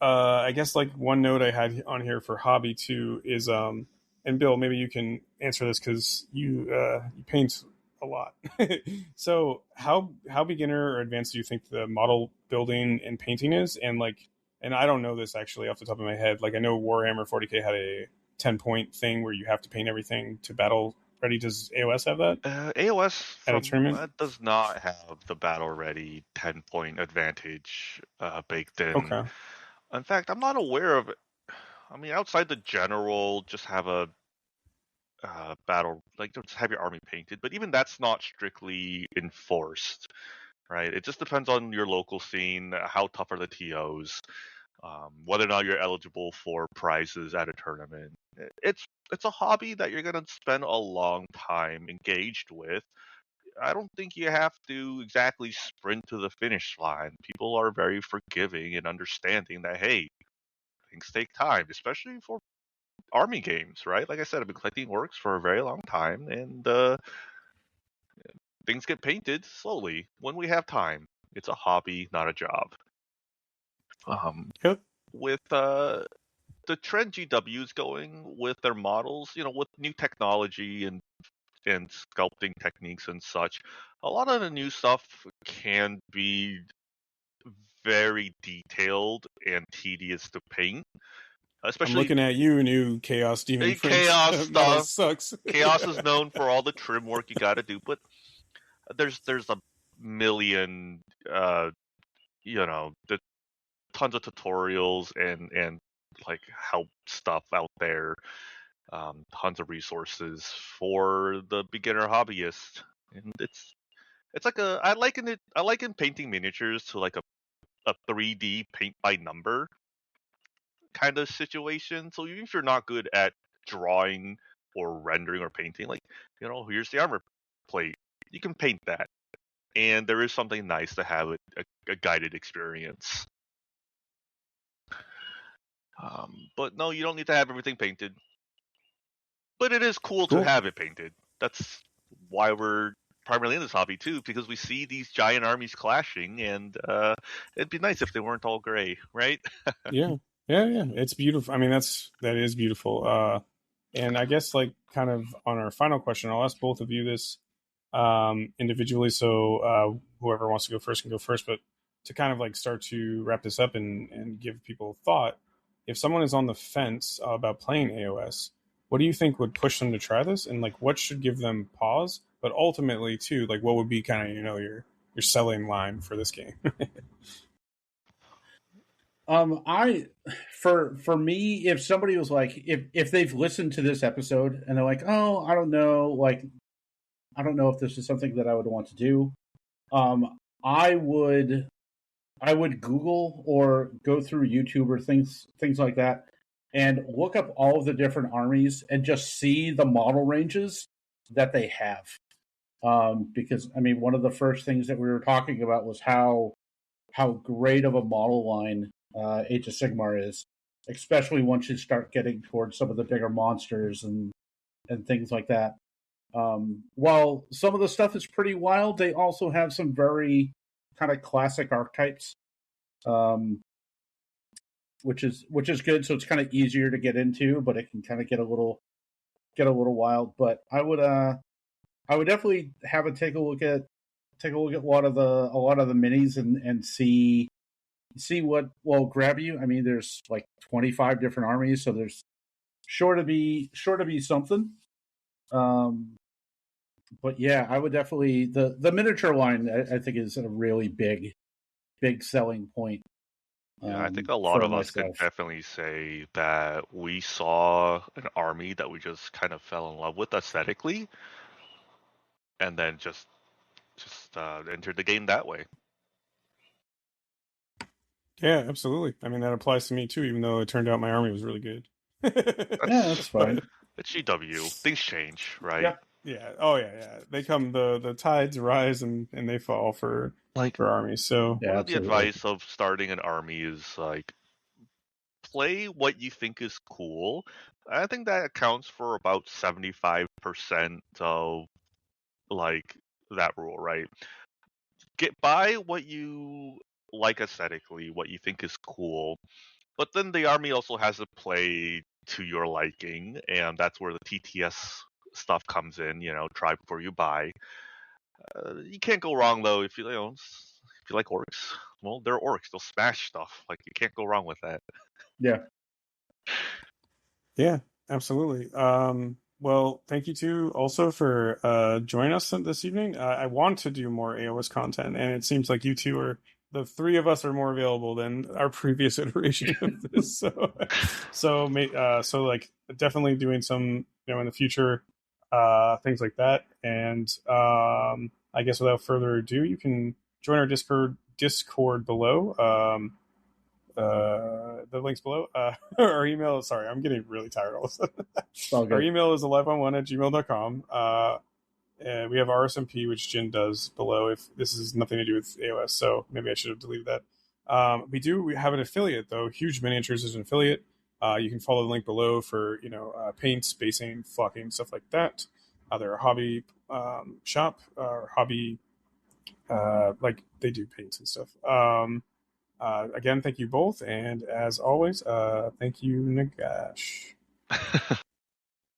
A: I guess like one note I had on here for hobby too is and Bill, maybe you can answer this because you paint a lot. So how beginner or advanced do you think the model building and painting is? And I don't know this actually off the top of my head. Like I know Warhammer 40K had a 10-point thing where you have to paint everything to battle ready. Does AOS have that?
C: AOS
A: at a tournament
C: does not have the battle ready 10-point advantage baked in.
A: Okay.
C: In fact, I'm not aware of it. I mean, outside the general, just have a battle, like just have your army painted, but even that's not strictly enforced, right? It just depends on your local scene, how tough are the TOs, whether or not you're eligible for prizes at a tournament. It's a hobby that you're gonna spend a long time engaged with. I don't think you have to exactly sprint to the finish line. People are very forgiving and understanding that, hey, things take time, especially for army games, right? Like I said, I've been collecting orcs for a very long time, and things get painted slowly when we have time. It's a hobby, not a job.
A: Yep.
C: With the trend GW's going with their models, with new technology and sculpting techniques and such, a lot of the new stuff can be very detailed and tedious to paint. Especially,
A: I'm looking at you, new Chaos Demon Prince.
C: Chaos stuff
A: sucks.
C: Chaos is known for all the trim work you got to do, but there's a million, the tons of tutorials and like help stuff out there, tons of resources for the beginner hobbyist, and it's like I liken painting miniatures to like a 3D paint by number kind of situation. So even if you're not good at drawing or rendering or painting, like, here's the armor plate, you can paint that, and there is something nice to have a guided experience. But no, you don't need to have everything painted, but it is cool to have it painted. That's why we're primarily in this hobby too, because we see these giant armies clashing, and it'd be nice if they weren't all gray, right?
A: Yeah, it's beautiful. I mean, that is beautiful. And I guess like kind of on our final question, I'll ask both of you this individually, so whoever wants to go first can go first. But to kind of like start to wrap this up and give people thought, if someone is on the fence about playing AOS, what do you think would push them to try this, and like what should give them pause? But ultimately, too, like what would be kind of your selling line for this game?
B: I for me, if somebody was like, if they've listened to this episode and they're like, oh, I don't know, like I don't know if this is something that I would want to do. I would Google or go through YouTube or things like that, and look up all of the different armies and just see the model ranges that they have. Because I mean, one of the first things that we were talking about was how great of a model line Age of Sigmar is, especially once you start getting towards some of the bigger monsters and things like that. While some of the stuff is pretty wild, they also have some very kind of classic archetypes, which is good. So it's kind of easier to get into, but it can kind of get a little wild. But I would definitely have a take a look at a lot of the minis and see what will grab you. I mean, there's like 25 different armies, so there's sure to be something. But yeah, I would definitely the miniature line. I think is a really big selling point.
C: Yeah, I think a lot of us can definitely say that we saw an army that we just kind of fell in love with aesthetically, and then just entered the game that way.
A: Yeah, absolutely. I mean, that applies to me too, even though it turned out my army was really good.
B: Yeah, that's fine.
C: It's GW. Things change, right?
B: Yeah.
A: Yeah. Oh yeah. They come, the tides rise and they fall for armies. So
C: one of the advice of starting an army is like play what you think is cool. I think that accounts for about 75% of like that rule, right? Get by what you like aesthetically, what you think is cool, but then the army also has to play to your liking, and that's where the TTS stuff comes in. Try before you buy. You can't go wrong though if you like orcs. Well, they're orcs; they'll smash stuff. Like you can't go wrong with that.
B: Yeah.
A: Yeah, absolutely. Well, thank you too also for joining us this evening. I want to do more AOS content, and it seems like you two are the three of us are more available than our previous iteration of this. So like definitely doing some in the future things like that. And I guess without further ado, you can join our Discord below. The links below. Our email. Sorry, I'm getting really tired all of a sudden. Our email is aliveon1@gmail.com. And we have RSMP, which Jin does below. If this is nothing to do with AOS, so maybe I should have deleted that. We have an affiliate though. Huge Miniatures is an affiliate. You can follow the link below for paint, spacing, flocking, stuff like that. They're a hobby shop or hobby like they do paints and stuff. Again, thank you both, and as always, thank you, Nagash.